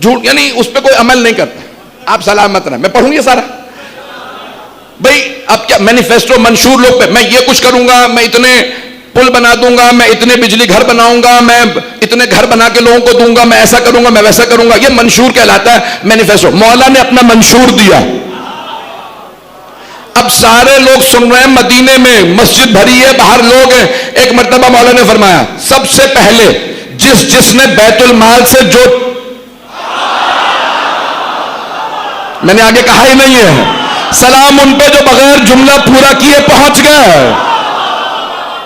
جھوٹ یعنی اس پہ کوئی عمل نہیں کرتا. آپ سلامت رہیں, میں پڑھوں یہ سارا. بھائی اب کیا مینیفیسٹو منشور لوگ پہ, میں یہ کچھ کروں گا, میں اتنے پل بنا دوں گا, میں اتنے بجلی گھر بناؤں گا, میں اتنے گھر بنا کے لوگوں کو دوں گا, میں ایسا کروں گا, میں ویسا کروں گا. یہ منشور کہلاتا ہے, مینیفیسٹو. مولا نے اپنا منشور دیا. اب سارے لوگ سن رہے ہیں, مدینے میں مسجد بھری ہے, باہر لوگ ہیں. ایک مرتبہ مولا نے فرمایا سب سے پہلے جس نے بیت المال سے جو, میں نے آگے کہا ہی نہیں ہے, سلام ان پہ جو بغیر جملہ پورا کیے پہنچ گئے.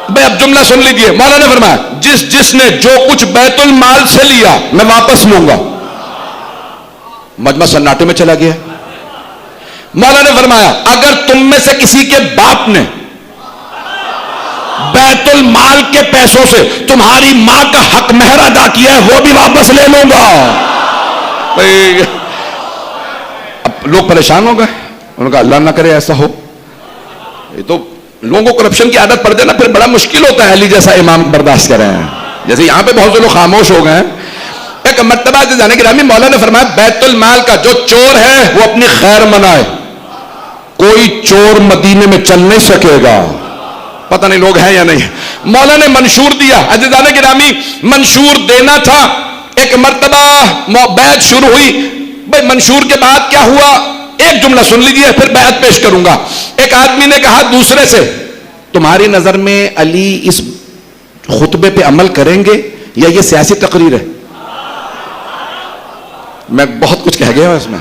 بھائی اب جملہ سن لیجیے. مولا نے فرمایا جس نے جو کچھ بیت المال سے لیا میں واپس لوں گا. مجمع سناٹے میں چلا گیا. مولا نے فرمایا اگر تم میں سے کسی کے باپ نے بیت المال کے پیسوں سے تمہاری ماں کا حق مہر ادا کیا ہے وہ بھی واپس لے لوں گا. اب لوگ پریشان ہو گئے, انہوں نے کہا اللہ نہ کرے ایسا ہو. یہ تو لوگوں کو کرپشن کی عادت پڑ جائے نا, پھر بڑا مشکل ہوتا ہے علی جیسا امام برداشت کر رہے ہیں. جیسے یہاں پہ بہت سے لوگ خاموش ہو گئے ہیں. ایک مرتبہ جانے کے گرامی مولا نے فرمایا بیت المال کا جو چور ہے وہ اپنی خیر منائے, کوئی چور مدینے میں چل نہیں سکے گا. پتہ نہیں لوگ ہیں یا نہیں. مولا نے منشور دیا. عزیزان گرامی منشور دینا تھا. ایک مرتبہ بیعت شروع ہوئی. بھائی منشور کے بعد کیا ہوا, ایک جملہ سن لیجیے پھر بیعت پیش کروں گا. ایک آدمی نے کہا دوسرے سے تمہاری نظر میں علی اس خطبے پہ عمل کریں گے یا یہ سیاسی تقریر ہے؟ میں بہت کچھ کہہ گیا ہوں اس میں.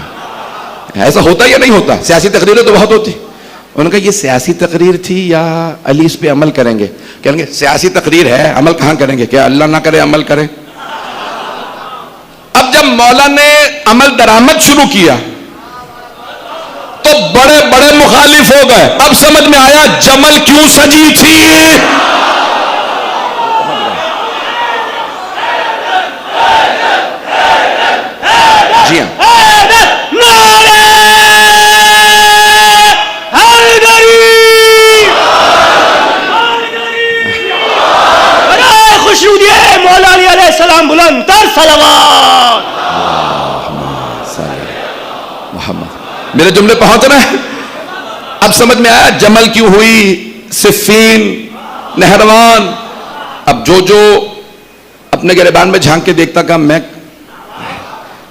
ایسا ہوتا یا نہیں ہوتا؟ سیاسی تقریریں تو بہت ہوتی. انہوں نے کہا یہ سیاسی تقریر تھی یا علی اس پہ عمل کریں گے؟ کہیں گے سیاسی تقریر ہے, عمل کہاں کریں گے, کیا اللہ نہ کرے عمل کرے. اب جب مولا نے عمل درآمد شروع کیا تو بڑے بڑے مخالف ہو گئے. اب سمجھ میں آیا جمل کیوں سجی تھی. جی ہاں, محمد. میرے جملے پہنچ رہے ہیں؟ اب سمجھ میں آیا جمل کیوں ہوئی، صفین، نہروان. اب جو اپنے گریبان میں جھانک کے دیکھتا کہ میں،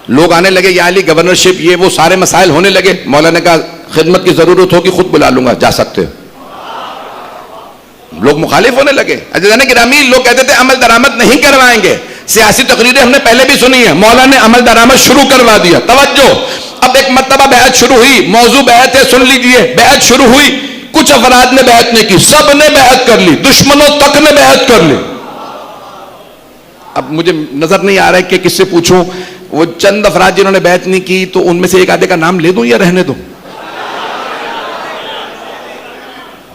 لوگ آنے لگے یا علی گورنرشپ یہ وہ سارے مسائل ہونے لگے. مولا نے کہا خدمت کی ضرورت ہوگی خود بلا لوں گا، جا سکتے ہو. لوگ مخالف ہونے لگے. عزیزان گرامی، لوگ کہتے تھے عمل درآمد نہیں کروائیں گے. سیاسی تقریریں ہم نے پہلے بھی سنی ہیں، مولا نے عمل درآمد شروع کروا دیا. توجہ، اب ایک مرتبہ بیعت شروع ہوئی، موضوع بیعت ہے، سن لیجئے. بیعت شروع ہوئی، کچھ افراد نے بیعت نہیں کی، سب نے بیعت کر لی، دشمنوں تک نے بیعت کر لی. اب مجھے نظر نہیں آ رہا ہے کہ کس سے پوچھوں. وہ چند افراد جنہوں نے بیعت نہیں کی تو ان میں سے ایک آدھے کا نام لے دوں یا رہنے دوں؟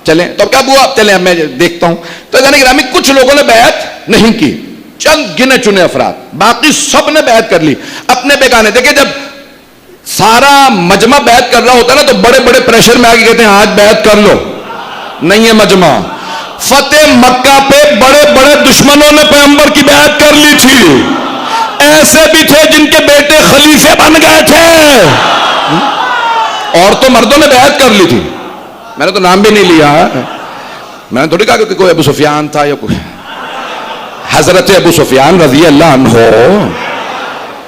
چلیں تو کیا ہوا، چلیں میں دیکھتا ہوں. تو جانے گرامی کچھ لوگوں نے بیعت نہیں کی، چند گنے چنے افراد، باقی سب نے بیعت کر لی اپنے بیگانے. دیکھیں جب سارا مجمع بیعت کر رہا ہوتا ہے نا تو بڑے بڑے پریشر میں آگے کہتے ہیں آج بیعت کر لو. نہیں ہے مجمع. فتح مکہ پہ بڑے بڑے دشمنوں نے پیغمبر کی بیعت کر لی تھی. ایسے بھی تھے جن کے بیٹے خلیفے بن گئے تھے. عورتوں مردوں نے بیعت کر لی تھی. میں نے تو نام بھی نہیں لیا، میں نے تھوڑی کہا کہ کوئی ابو سفیان تھا یا کوئی حضرت ابو سفیان رضی اللہ عنہ.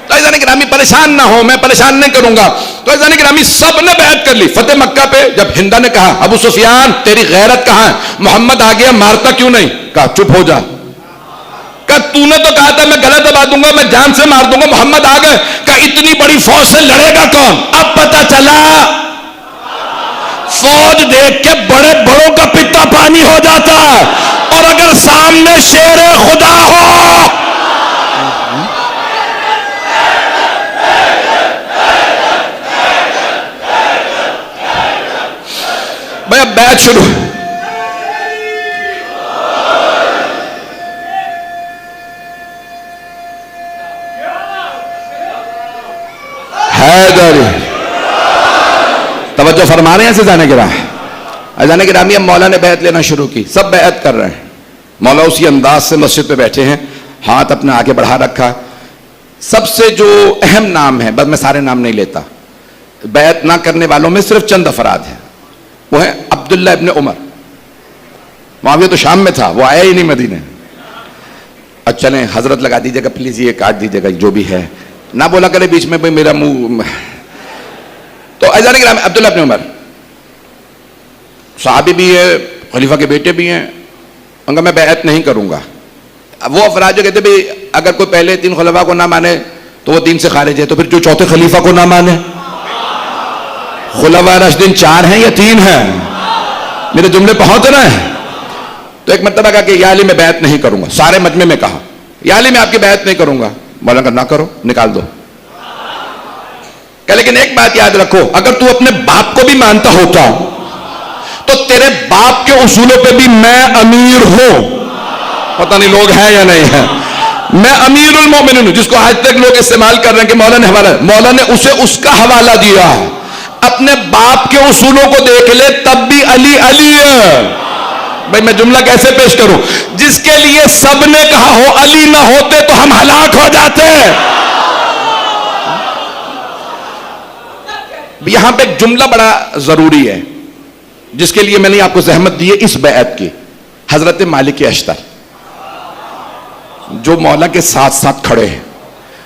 تو عزیزان گرامی پریشان نہ ہو، میں پریشان نہیں کروں گا. تو عزیزان گرامی سب نے بیعت کر لی. فتح مکہ پہ جب ہندا نے کہا ابو سفیان تیری غیرت کہاں ہے، محمد آ گیا مارتا کیوں نہیں؟ کہا چپ ہو جا. کہا تو نے تو کہا تھا میں گلا دبا دوں گا، میں جان سے مار دوں گا، محمد آ گئے. کہا اتنی بڑی فوج سے لڑے گا کون؟ اب پتہ چلا فوج دیکھ کے بڑے بڑوں کا پتا پانی ہو جاتا ہے، اور اگر سامنے شیر خدا ہو. بھائی اب بیعت شروع. حیدر توجہ فرما رہے ہیں عزیزان گرامی. عزیزان گرامی اب مولا نے بیعت لینا شروع کی، سب بیعت کر رہے ہیں. مولا اسی انداز سے مسجد پہ بیٹھے ہیں، ہاتھ اپنے آگے بڑھا رکھا. سب سے جو اہم نام ہے، بس میں سارے نام نہیں لیتا، بیعت نہ کرنے والوں میں صرف چند افراد ہیں. وہ ہے عبداللہ ابن عمر. معاویہ تو شام میں تھا، وہ آیا ہی نہیں مدینے. اب چلیں حضرت لگا دیجیے گا پلیز، یہ کاٹ دیجیے گا جو بھی ہے، نہ بولا کرے بیچ میں میرا منہ. تو عزیزان گرامی عبداللہ ابن عمر صحابی بھی ہے، خلیفہ کے بیٹے بھی ہیں. ان کا میں بیعت نہیں کروں گا. وہ افراد جو کہتے ہیں اگر کوئی پہلے 3 خلفاء کو نہ مانے تو وہ دین سے خارج ہے، تو پھر جو چوتھے خلیفہ کو نہ مانے. خلفاء راشدین 4 ہیں یا 3 ہیں؟ میرے جملے پہنچ رہے ہیں؟ تو ایک مرتبہ کہا کہ یا علی میں بیعت نہیں کروں گا. سارے مجمع میں کہا یا علی میں آپ کی بیعت نہیں کروں گا. مولانا کہا نہ کرو، نکال دو. کہ لیکن ایک بات یاد رکھو، اگر تو اپنے باپ کو بھی مانتا ہوتا تو تیرے باپ کے اصولوں پہ بھی میں امیر ہوں. پتہ نہیں لوگ ہیں یا نہیں ہیں. میں امیر المومنین ہوں، جس کو آج تک لوگ استعمال کر رہے ہیں کہ مولا نے حوالہ، مولا نے اسے اس کا حوالہ دیا. اپنے باپ کے اصولوں کو دیکھ لے تب بھی علی علی ہے. بھائی میں جملہ کیسے پیش کروں؟ جس کے لیے سب نے کہا ہو علی نہ ہوتے تو ہم ہلاک ہو جاتے. یہاں پہ ایک جملہ بڑا ضروری ہے جس کے لیے میں نے آپ کو زحمت دی ہے اس بیعت کی. حضرت مالک اشتر جو مولا کے ساتھ ساتھ کھڑے ہیں،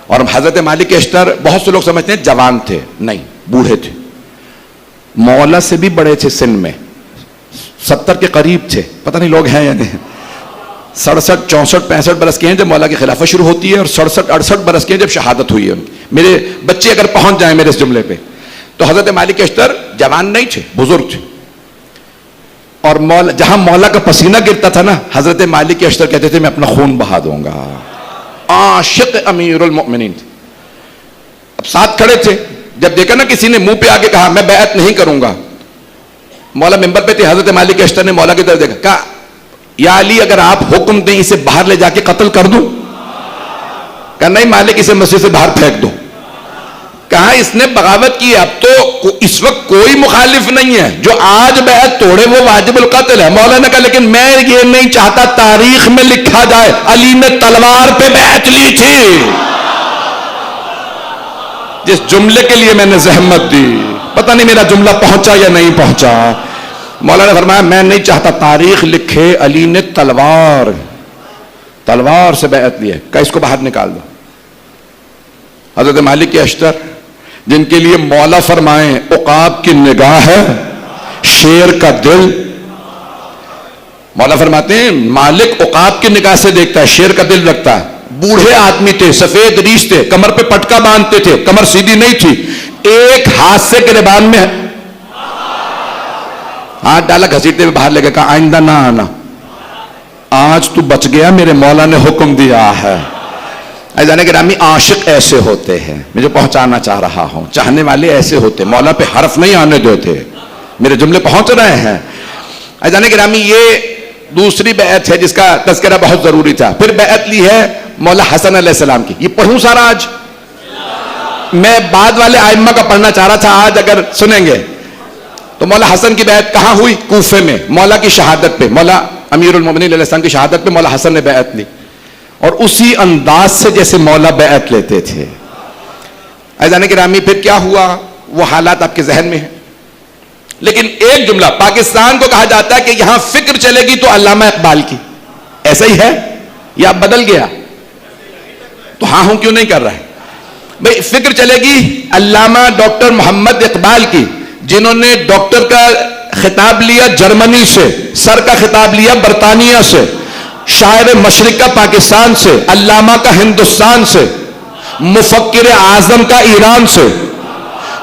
اور حضرت مالک اشتر بہت سے لوگ سمجھتے ہیں جوان تھے، نہیں، بوڑھے تھے. مولا سے بھی بڑے تھے سن میں، 70 کے قریب تھے. پتہ نہیں لوگ ہیں یا نہیں. 67 64 65 برس کے ہیں جب مولا کی خلافت شروع ہوتی ہے، اور 67 68 برس کے ہیں جب شہادت ہوئی ہے ان کی. میرے بچے اگر پہنچ جائیں میرے اس جملے پہ، تو حضرت مالک اشتر جوان نہیں تھے، بزرگ تھے. اور مولا جہاں مولا کا پسینہ گرتا تھا نا، حضرت مالک اشتر کہتے تھے میں اپنا خون بہا دوں گا. عاشق امیر المؤمنین. اب ساتھ کھڑے تھے، جب دیکھا نا کسی نے منہ پہ آگے کہا میں بیعت نہیں کروں گا، مولا ممبر پہ تھے، حضرت مالک اشتر نے مولا کی طرف دیکھا، کہا یا علی اگر آپ حکم دیں اسے باہر لے جا کے قتل کر دوں؟ کہا نہیں مالک، اسے مسجد سے باہر پھینک دو. کہا اس نے بغاوت کی، اب تو اس وقت کوئی مخالف نہیں ہے، جو آج بیعت توڑے وہ واجب القتل ہے. مولا نے کہا لیکن میں یہ نہیں چاہتا تاریخ میں لکھا جائے علی نے تلوار پہ بیعت لی تھی. جس جملے کے لیے میں نے زحمت دی، پتہ نہیں میرا جملہ پہنچا یا نہیں پہنچا. مولانا نے فرمایا میں نہیں چاہتا تاریخ لکھے علی نے تلوار سے بیعت لی ہے. کہ اس کو باہر نکال دو. حضرت مالک کے اشتر جن کے لیے مولا فرمائیں عقاب کی نگاہ ہے شیر کا دل. مولا فرماتے ہیں مالک عقاب کی نگاہ سے دیکھتا ہے، شیر کا دل رکھتا ہے. بوڑھے آدمی تھے، سفید ریش تھے، کمر پہ پٹکا باندھتے تھے، کمر سیدھی نہیں تھی، ایک ہاتھ سے گریبان میں ہاتھ ڈالا، گھسیٹتے ہوئے باہر لے گیا، کہا آئندہ نہ آنا، آج تو بچ گیا، میرے مولا نے حکم دیا ہے. عزیزان گرامی عاشق ایسے ہوتے ہیں، میں جو پہنچانا چاہ رہا ہوں، چاہنے والے ایسے ہوتے، مولا پہ حرف نہیں آنے دیتے. میرے جملے پہنچ رہے ہیں. عزیزان گرامی یہ دوسری بیعت ہے جس کا تذکرہ بہت ضروری تھا. پھر بیعت لی ہے مولا حسن علیہ السلام کی. یہ پڑھوں سارا آج؟ میں بعد والے ائمہ کا پڑھنا چاہ رہا تھا، آج اگر سنیں گے تو مولا حسن کی بیعت کہاں ہوئی؟ کوفے میں، مولا کی شہادت پہ، مولا امیر المومنین علیہ السلام کی شہادت پہ مولا حسن نے بیعت لی، اور اسی انداز سے جیسے مولا بیعت لیتے تھے. عزیزان گرامی پھر کیا ہوا وہ حالات آپ کے ذہن میں ہیں. لیکن ایک جملہ، پاکستان کو کہا جاتا ہے کہ یہاں فکر چلے گی تو علامہ اقبال کی. ایسا ہی ہے یا بدل گیا؟ تو ہاں ہوں کیوں نہیں کر رہا ہے بھئی؟ فکر چلے گی علامہ ڈاکٹر محمد اقبال کی، جنہوں نے ڈاکٹر کا خطاب لیا جرمنی سے، سر کا خطاب لیا برطانیہ سے، شاعر مشرق کا پاکستان سے، علامہ کا ہندوستان سے، مفکر اعظم کا ایران سے،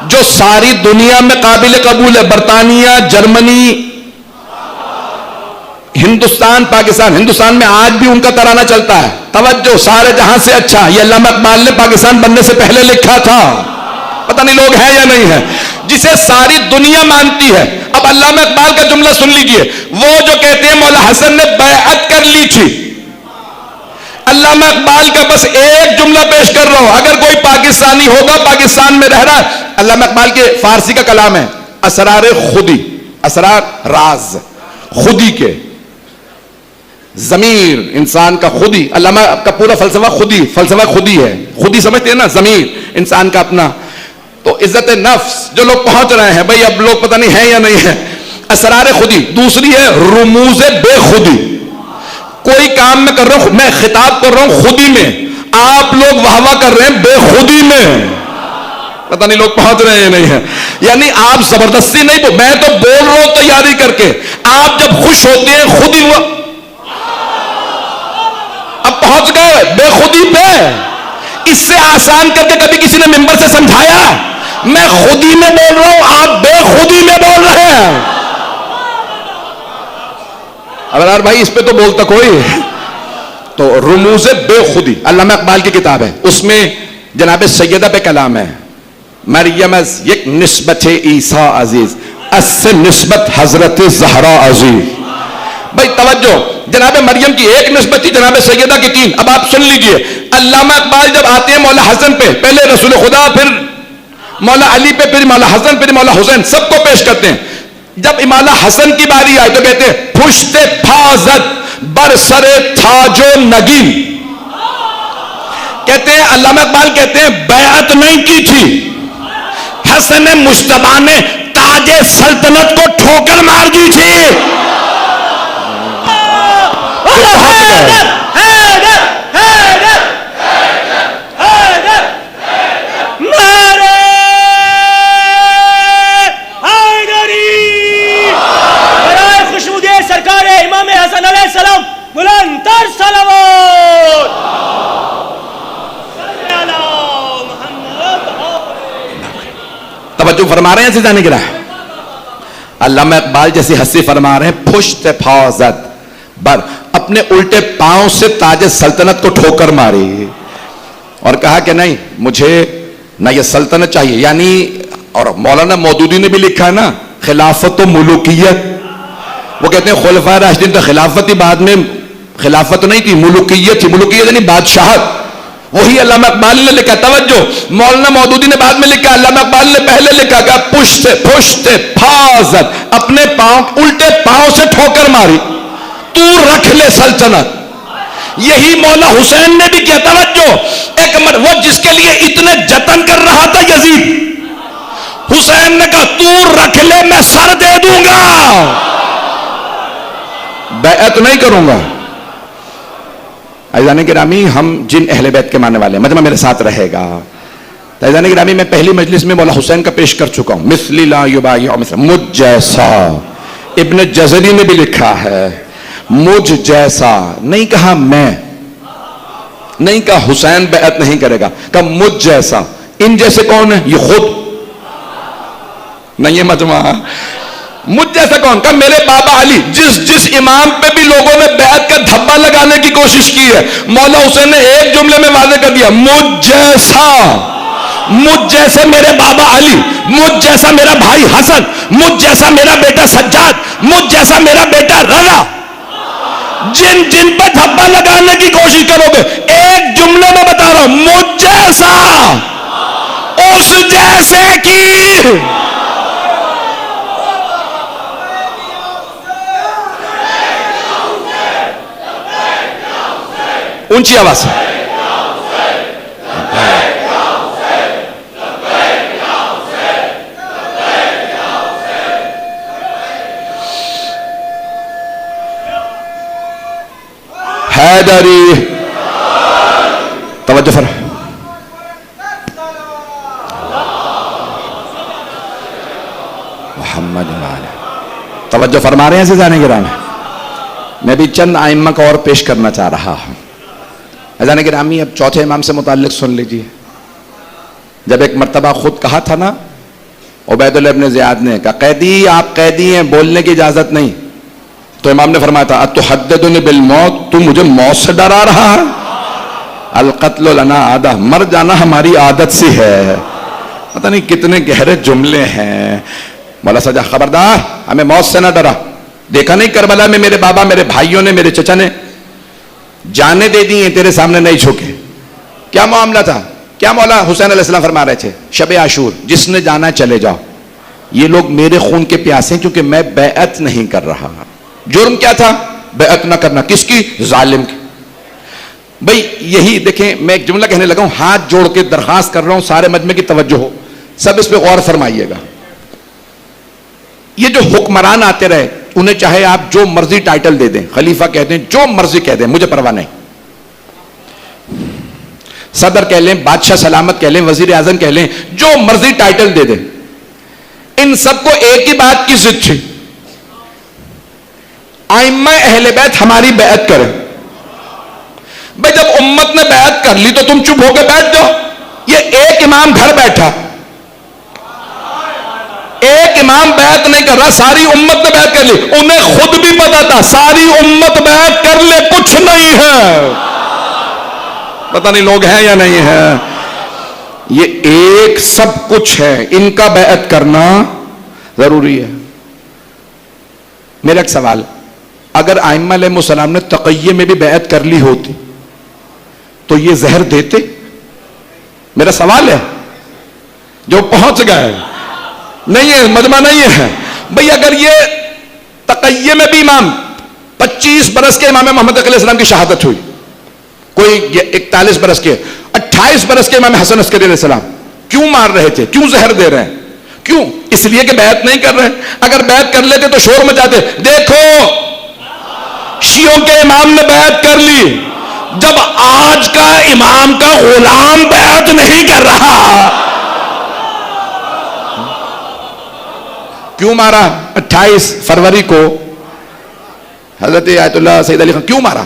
جو ساری دنیا میں قابل قبول ہے، برطانیہ، جرمنی، ہندوستان، پاکستان. ہندوستان میں آج بھی ان کا ترانہ چلتا ہے، توجہ سارے جہاں سے اچھا. یہ علامہ اقبال نے پاکستان بننے سے پہلے لکھا تھا، پتہ نہیں لوگ ہیں یا نہیں ہیں، جسے ساری دنیا مانتی ہے. اب علامہ اقبال کا جملہ سن لیجئے، وہ جو کہتے ہیں مولا حسن نے بیعت کر لی تھی. علامہ اقبال کا بس ایک جملہ پیش کر رہا ہوں، اگر کوئی پاکستانی ہوگا پاکستان میں رہ رہا ہے. علامہ اقبال کے فارسی کا کلام ہے اسرار خودی، اسرار راز خودی کے، ضمیر انسان کا خودی. علامہ کا پورا فلسفہ خودی، فلسفہ خودی ہے. خودی سمجھتے ہیں نا، ضمیر انسان کا اپنا. تو عزت نفس جو لوگ پہنچ رہے ہیں بھئی، اب لوگ پتہ نہیں ہے یا نہیں ہے. اسرار خودی. دوسری ہے رموز بے خودی. کوئی کام میں کر رہا ہوں، میں خطاب کر رہا ہوں خودی میں، آپ لوگ واہ واہ کر رہے ہیں بے خودی میں. پتہ نہیں لوگ پہنچ رہے ہیں نہیں ہیں. یعنی آپ زبردستی نہیں، میں تو بول رہا ہوں تیاری کر کے. آپ جب خوش ہوتے ہیں خودی ہوا، اب پہنچ گئے بے خودی پہ. اس سے آسان کر کے کبھی کسی نے ممبر سے سمجھایا؟ میں خودی میں بول رہا ہوں، آپ بے خودی میں بول رہے ہیں. ابرار بھائی اس پہ تو بولتا کوئی. تو رموز بے خودی علامہ اقبال کی کتاب ہے، اس میں جناب سیدہ پہ کلام ہے. مریم از یک نسبت عیسیٰ عزیز، اس سے نسبت حضرت زہرا عزیز. بھائی توجہ، جناب مریم کی ایک نسبت تھی، جناب سیدہ کی تین. اب آپ سن لیجئے، علامہ اقبال جب آتے ہیں مولا حسن پہ، پہلے رسول خدا، پھر مولا علی پہ، پھر مولا حسن، پھر مولا حسین، سب کو پیش کرتے ہیں. جب مولا حسن کی باری آئی تو کہتے ہیں پشت پھازت بر سر تاج و نگین. کہتے ہیں علامہ اقبال کہتے ہیں بیعت نہیں کی تھی، حسن مجتبی نے تاج سلطنت کو ٹھوکر مار دی تھی. توجہ فرما رہے ہیں سیدھانے گرا. علامہ اقبال جیسی ہنسی فرما رہے ہیں پشت پھازت بر، اپنے الٹے پاؤں سے تاج سلطنت کو ٹھوکر ماری اور کہا کہ نہیں مجھے نہ یہ سلطنت چاہیے. یعنی اور مولانا مودودی نے بھی لکھا ہے نا خلافت و ملوکیت. وہ کہتے ہیں خلفائے راشدین تو خلافت ہی بعد میں، خلافت نہیں تھی، ملوکیت تھی. ملوکیت یعنی بادشاہت. وہی علامہ اقبال نے لکھا. توجہ، مولانا مودودی نے بعد میں لکھا، علامہ اقبال نے پہلے لکھا کہ پشت پھازت، اپنے پاؤں الٹے پاؤں سے ٹھوکر ماری. تو رکھ لے سلطنت، یہی مولا حسین نے بھی کیا. توجہ, ایک وہ جس کے لیے اتنے جتن کر رہا تھا یزید, حسین نے کہا تو رکھ لے میں سر دے دوں گا, بیعت نہیں کروں گا. عزیزان گرامی, ہم جن اہل بیت کے ماننے والے ہیں, مجمع میرے ساتھ رہے گا. عزیزان گرامی, میں پہلی مجلس میں مولا حسین کا پیش کر چکا ہوں. مثلی لا یبایع مثل, مجھ جیسا. ابن جزری نے بھی لکھا ہے مجھ جیسا, نہیں کہا میں, نہیں کہا حسین بیعت نہیں کرے گا, کہا مجھ جیسا. ان جیسے کون ہے؟ یہ خود نہیں ہے مجمع. مجھ جیسا کون؟ کہا میرے بابا علی. جس امام پہ بھی لوگوں نے بیعت کا دھبا لگانے کی کوشش کی ہے, مولا حسین نے ایک جملے میں واضح کر دیا, مجھ جیسا. مجھ جیسے میرے بابا علی, مجھ جیسا میرا بھائی حسن, مجھ جیسا میرا بیٹا سجاد, مجھ جیسا میرا بیٹا رضا. جن پہ دھبا لگانے کی کوشش کرو گے, ایک جملے میں بتا رہا ہوں, مجھ جیسا اس جیسے کی. اونچی آواز سے. حیدری, توجہ فرما. محمد توجہ فرما رہے ہیں عزیزان گرامی. میں بھی چند ائمہ کو اور پیش کرنا چاہ رہا ہوں. عزیزان گرامی, اب چوتھے امام سے متعلق سن لیجیے. جب ایک مرتبہ خود کہا تھا نا عبید اللہ ابن زیاد نے, کہا قیدی آپ قیدی ہیں, بولنے کی اجازت نہیں. تو امام نے فرمایا تھا اتحدثنی بالموت, تو مجھے موت سے ڈرا رہا ہے. القتل لنا عادہ, مر جانا ہماری عادت سی ہے. پتہ نہیں کتنے گہرے جملے ہیں. مولا سجا خبردار, ہمیں موت سے نہ ڈرا. دیکھا نہیں کربلا میں میرے بابا, میرے بھائیوں نے, میرے چچا نے جانیں دے دی ہیں, تیرے سامنے نہیں جھکے. کیا معاملہ تھا, کیا مولا حسین علیہ السلام فرما رہے تھے, شب عاشور جس نے جانا چلے جاؤ. یہ لوگ میرے خون کے پیاسے ہیں کیونکہ میں بیعت نہیں کر رہا. جرم کیا تھا؟ بیعت نہ کرنا. کس کی؟ ظالم کی. بھئی یہی دیکھیں, میں ایک جملہ کہنے لگا ہوں, ہاتھ جوڑ کے درخواست کر رہا ہوں, سارے مجمع کی توجہ ہو, سب اس پہ غور فرمائیے گا. یہ جو حکمران آتے رہے, انہیں چاہے آپ جو مرضی ٹائٹل دے دیں, خلیفہ کہہ دیں, جو مرضی کہہ دیں, مجھے پرواہ نہیں. صدر کہہ لیں, بادشاہ سلامت کہہ لیں, وزیر اعظم کہہ لیں, جو مرضی ٹائٹل دے دیں. ان سب کو ایک ہی بات کی ضد تھی, ائمہ اہل بیت ہماری بیعت کریں. بھئی جب امت نے بیعت کر لی تو تم چپ ہو کے بیٹھ جاؤ. یہ ایک امام گھر بیٹھا, ایک امام بیعت نہیں کر رہا, ساری امت نے بیعت کر لی. انہیں خود بھی پتا تھا ساری امت بیعت کر لے کچھ نہیں ہے. پتہ نہیں لوگ ہیں یا نہیں ہیں. یہ ایک سب کچھ ہے, ان کا بیعت کرنا ضروری ہے. میرا ایک سوال, اگر ائمہ علیہ السلام نے تقیہ میں بھی بیعت کر لی ہوتی تو یہ زہر دیتے؟ میرا سوال ہے, جو پہنچ گئے. نہیں ہے, مجمع نہیں ہے. بھئی اگر یہ تقیہ میں بھی امام 25 برس کے امام محمد علیہ السلام کی شہادت ہوئی, کوئی 41 برس کے, 28 برس کے امام حسن عسکری علیہ السلام کیوں مار رہے تھے, کیوں زہر دے رہے ہیں؟ کیوں؟ اس لیے کہ بیعت نہیں کر رہے. اگر بیعت کر لیتے تو شور مچاتے, دیکھو شیعوں کے امام نے بیعت کر لی, جب آج کا امام کا غلام بیعت نہیں کر رہا. کیوں مارا 28 فروری کو حضرت آیت اللہ سید علی خان, کیوں مارا؟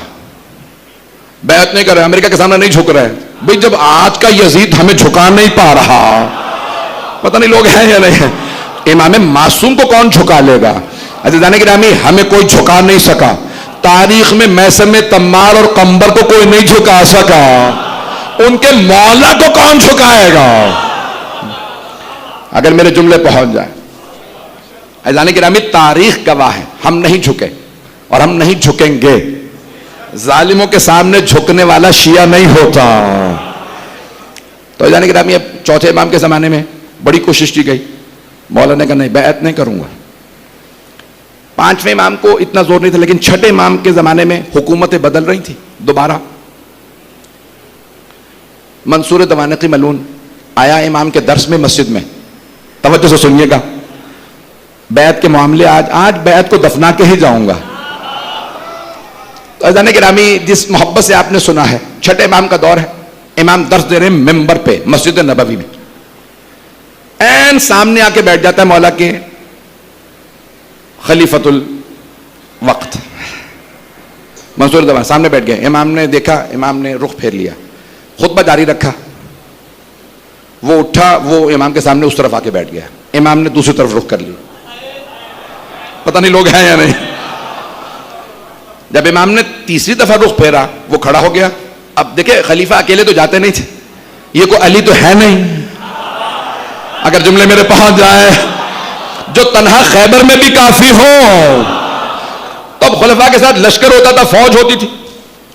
بیعت نہیں کر رہے, امریکہ کے سامنے نہیں جھک رہے. بھئی جب آج کا یزید ہمیں جھکا نہیں پا رہا, پتہ نہیں لوگ ہیں یا نہیں ہیں. امام معصوم کو کون جھکا لے گا؟ عزیزان گرامی, ہمیں کوئی جھکا نہیں سکا. تاریخ میں میسم تمار اور قمبر کو کوئی نہیں جھکا سکا, ان کے مولا کو کون جھکائے گا؟ اگر میرے جملے پہنچ جائیں. عزیزان گرامی, تاریخ گواہ ہے, ہم نہیں جھکے اور ہم نہیں جھکیں گے. ظالموں کے سامنے جھکنے والا شیعہ نہیں ہوتا. تو عزیزان گرامی, اب چوتھے امام کے زمانے میں بڑی کوشش کی گئی, مولا نے کہا نہیں, بیعت نہیں کروں گا. پانچویں امام کو اتنا زور نہیں تھا, لیکن چھٹے امام کے زمانے میں حکومتیں بدل رہی تھی, دوبارہ منصور دوانقی ملعون آیا امام کے درس میں مسجد میں, توجہ سے سنیے گا, بیعت کے معاملے آج بیعت کو دفنا کے ہی جاؤں گا. تو عزیزان گرامی, جس محبت سے آپ نے سنا ہے, چھٹے امام کا دور ہے, امام درس دے رہے ہیں ممبر پہ مسجد نبوی میں, این سامنے آ کے بیٹھ جاتا ہے مولا کے خلیفۃ الوقت منصور دوان سامنے بیٹھ گئے. امام نے دیکھا, امام نے رخ پھیر لیا, خطبہ جاری رکھا, وہ اٹھا, وہ امام کے سامنے اس طرف آ کے بیٹھ گیا, امام نے دوسری طرف رخ کر لیا. پتہ نہیں لوگ ہیں یا نہیں. جب امام نے تیسری دفعہ رخ پھیرا, وہ کھڑا ہو گیا. اب دیکھیں خلیفہ اکیلے تو جاتے نہیں تھے, یہ کوئی علی تو ہے نہیں, اگر جملے میرے پہنچ جائے, جو تنہا خیبر میں بھی کافی ہو. تو اب خلفاء کے ساتھ لشکر ہوتا تھا, فوج ہوتی تھی,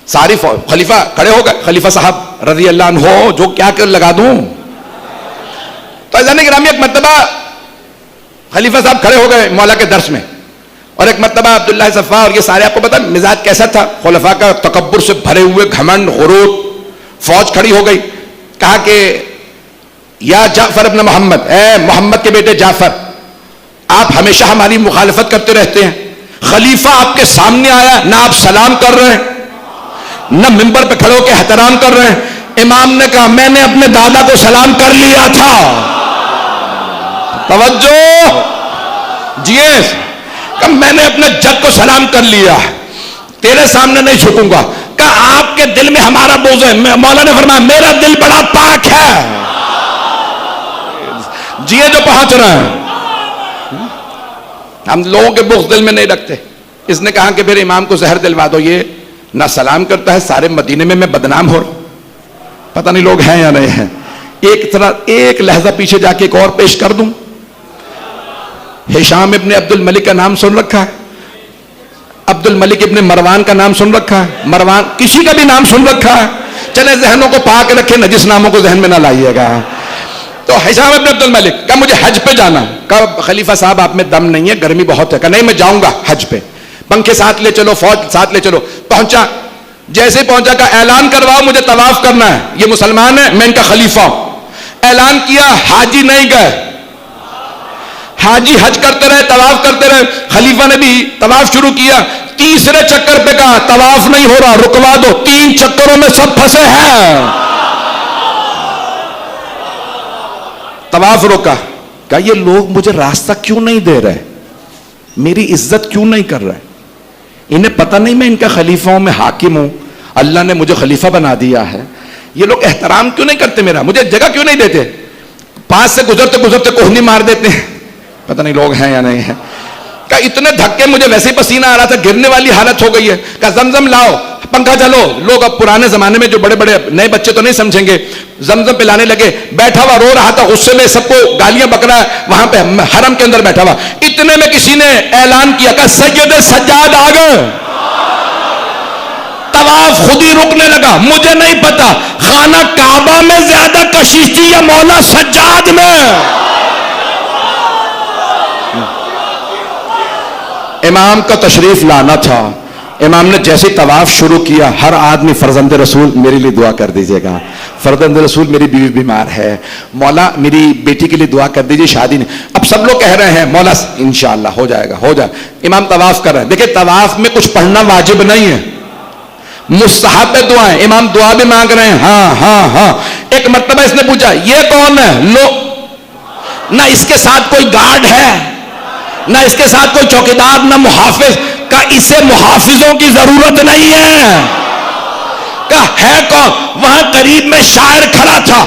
ساری فوج. خلیفہ کھڑے ہو گئے, خلیفہ صاحب رضی اللہ عنہ ہو, جو کیا کر لگا دوں. تو عزیزان گرامی, ایک مرتبہ خلیفہ صاحب کھڑے ہو گئے مولا کے درس میں, اور ایک مرتبہ عبداللہ صفا, اور یہ سارے آپ کو پتا مزاج کیسا تھا خلفاء کا, تکبر سے بھرے ہوئے, گھمنڈ, غرور. فوج کھڑی ہو گئی, کہا کہ یا جعفر ابن محمد, اے محمد کے بیٹے جعفر, آپ ہمیشہ ہماری مخالفت کرتے رہتے ہیں, خلیفہ آپ کے سامنے آیا, نہ آپ سلام کر رہے ہیں, نہ ممبر پہ کھڑے ہو کے احترام کر رہے ہیں. امام نے کہا میں نے اپنے دادا کو سلام کر لیا تھا. توجہ جیے, کہ میں نے اپنے جد کو سلام کر لیا, تیرے سامنے نہیں جھکوں گا. کہ آپ کے دل میں ہمارا بغض ہے. مولا نے فرمایا میرا دل بڑا پاک ہے. جیے جو پہنچ رہے ہیں, ہم لوگوں کے بغض دل میں نہیں رکھتے. اس نے کہا کہ پھر امام کو زہر دلوا دو, یہ نہ سلام کرتا ہے, سارے مدینے میں بدنام ہو رہا. پتہ نہیں لوگ ہیں یا نہیں ہیں. ایک لہجہ پیچھے جا کے ایک اور پیش کر دوں. ہشام ابن عبد الملک کا نام سن رکھا ہے, عبد الملک ابن مروان کا نام سن رکھا ہے, مروان کسی کا بھی نام سن رکھا ہے. چلے ذہنوں کو پاک رکھے, نجس ناموں کو ذہن میں نہ لائیے گا. تو ہشام ابن عبد الملک کہ مجھے حج پہ جانا. کہا خلیفہ صاحب آپ میں دم نہیں ہے, گرمی بہت ہے. کہ نہیں میں جاؤں گا حج پہ, پنکھے ساتھ لے چلو, فوج ساتھ لے چلو. پہنچا, جیسے پہنچا کہ اعلان کرواؤ مجھے طواف کرنا ہے, یہ مسلمان ہے, میں ان کا خلیفہ ہوں. اعلان کیا, حاجی نہیں گئے, حاجی حج کرتے رہے, طواف کرتے رہے. خلیفہ نے بھی طواف شروع کیا, تیسرے چکر پہ کہا طواف نہیں ہو رہا, رکوا دو, 3 چکروں میں سب پھنسے ہیں. طواف روکا, کہا یہ لوگ مجھے راستہ کیوں نہیں دے رہے, میری عزت کیوں نہیں کر رہے, انہیں پتہ نہیں میں ان کا خلیفہ ہوں, میں حاکم ہوں, اللہ نے مجھے خلیفہ بنا دیا ہے. یہ لوگ احترام کیوں نہیں کرتے میرا, مجھے جگہ کیوں نہیں دیتے, پاس سے گزرتے گزرتے کوہنی مار دیتے ہیں. پتہ نہیں لوگ ہیں یا نہیں ہیں. کہ اتنے دھکے, مجھے ویسے ہی پسینہ آ رہا تھا, گرنے والی حالت ہو گئی ہے. کہ زمزم لاؤ, پنکھا چلو. لوگ اب پرانے زمانے میں جو بڑے بڑے نئے بچے تو نہیں سمجھیں گے, زمزم پلانے لگے. بیٹھا ہوا رو رہا تھا غصے میں, سب کو گالیاں بک رہا ہے, وہاں پہ حرم کے اندر بیٹھا ہوا. اتنے میں کسی نے اعلان کیا کہ سید سجاد آ گئے. طواف خود ہی رکنے لگا. مجھے نہیں پتا خانہ کعبہ میں زیادہ کشش تھی یا مولا سجاد میں. امام کا تشریف لانا تھا. امام نے جیسے طواف شروع کیا, ہر آدمی فرزند رسول میرے لیے دعا کر دیجئے گا, فرزند رسول میری بیوی بیمار ہے, مولا میری بیٹی کے لیے دعا کر دیجئے, شادی نہیں. اب سب لوگ کہہ رہے ہیں مولا انشاءاللہ ہو جائے گا, ہو جائے. امام طواف کر رہے ہیں. دیکھیں طواف میں کچھ پڑھنا واجب نہیں ہے, مستحب دعائیں. امام دعا بھی مانگ رہے ہیں, ہاں ہاں ہاں. ایک مرتبہ اس نے پوچھا یہ کون ہے, لو, نہ اس کے ساتھ کوئی گارڈ ہے, نہ اس کے ساتھ کوئی چوکیدار, نہ محافظ. کہ اسے محافظوں کی ضرورت نہیں ہے. کہ ہے کون, وہاں قریب میں شاعر کھڑا تھا,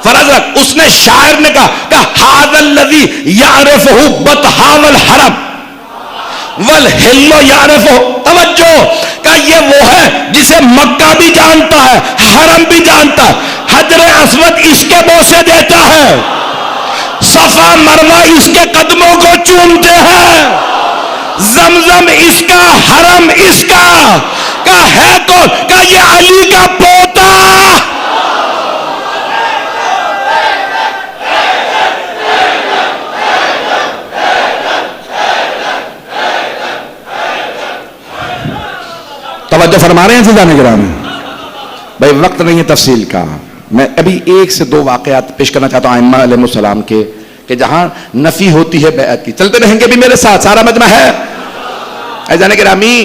فرض رکھ اس نے, شاعر نے کہا کہ ھذا الذی یعرفہ بطحا والحرم والحل یعرفہ. توجہ, کہ یہ وہ ہے جسے مکہ بھی جانتا ہے, حرم بھی جانتا ہے, حجر اسود اس کے بوسے دیتا ہے, صفا مروہ اس کے قدموں کو چومتے ہیں, زمزم اس کا, حرم اس کا. کہ ہے کون, کہ یہ علی کا پوتا. توجہ فرما رہے ہیں عزیزان گرامی؟ بھائی وقت نہیں ہے تفصیل کا. میں ابھی 1 سے 2 واقعات پیش کرنا چاہتا ہوں ائمہ علیہ السلام کے کہ جہاں نفی ہوتی ہے بیعت کی. چلتے رہیں گے بھی میرے ساتھ, سارا مجمع ہے. عزیزان گرامی,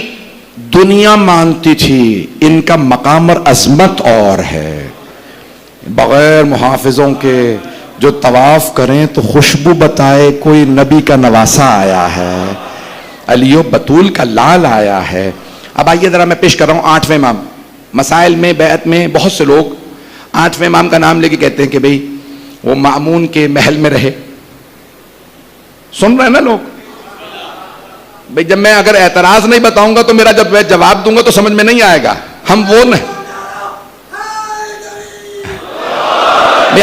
دنیا مانتی تھی ان کا مقام اور عظمت اور ہے, بغیر محافظوں کے جو طواف کریں تو خوشبو بتائے کوئی نبی کا نواسا آیا ہے, علی و بطول کا لال آیا ہے. اب آئیے ذرا میں پیش کر رہا ہوں 8ویں امام. مسائل میں بیعت میں بہت سے لوگ 8ویں امام کا نام لے کے کہتے ہیں کہ بھئی وہ مامون کے محل میں رہے. سن رہے ہیں نا لوگ؟ بھئی جب میں اگر اعتراض نہیں بتاؤں گا تو میرا جب میں جواب دوں گا تو سمجھ میں نہیں آئے گا. ہم وہ نہیں,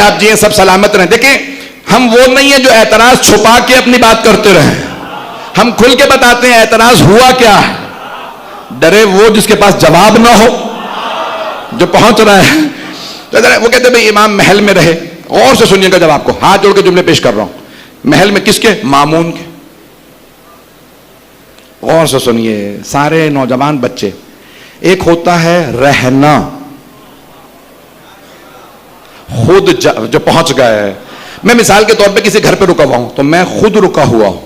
آپ جی سب سلامت رہیں. دیکھیں ہم وہ نہیں ہیں جو اعتراض چھپا کے اپنی بات کرتے رہیں. ہم کھل کے بتاتے ہیں اعتراض ہوا کیا ہے. ڈرے وہ جس کے پاس جواب نہ ہو, جو پہنچ رہا ہے. تو وہ کہتے ہیں بھئی امام محل میں رہے. اور سے سنیے گا جواب کو, ہاتھ جوڑ کے جملے پیش کر رہا ہوں. محل میں کس کے؟ مامون کے. اور سے سنیے سارے نوجوان بچے. ایک ہوتا ہے رہنا, خود جو پہنچ گئے. میں مثال کے طور پہ کسی گھر پہ رکا ہوا ہوں تو میں خود رکا ہوا ہوں.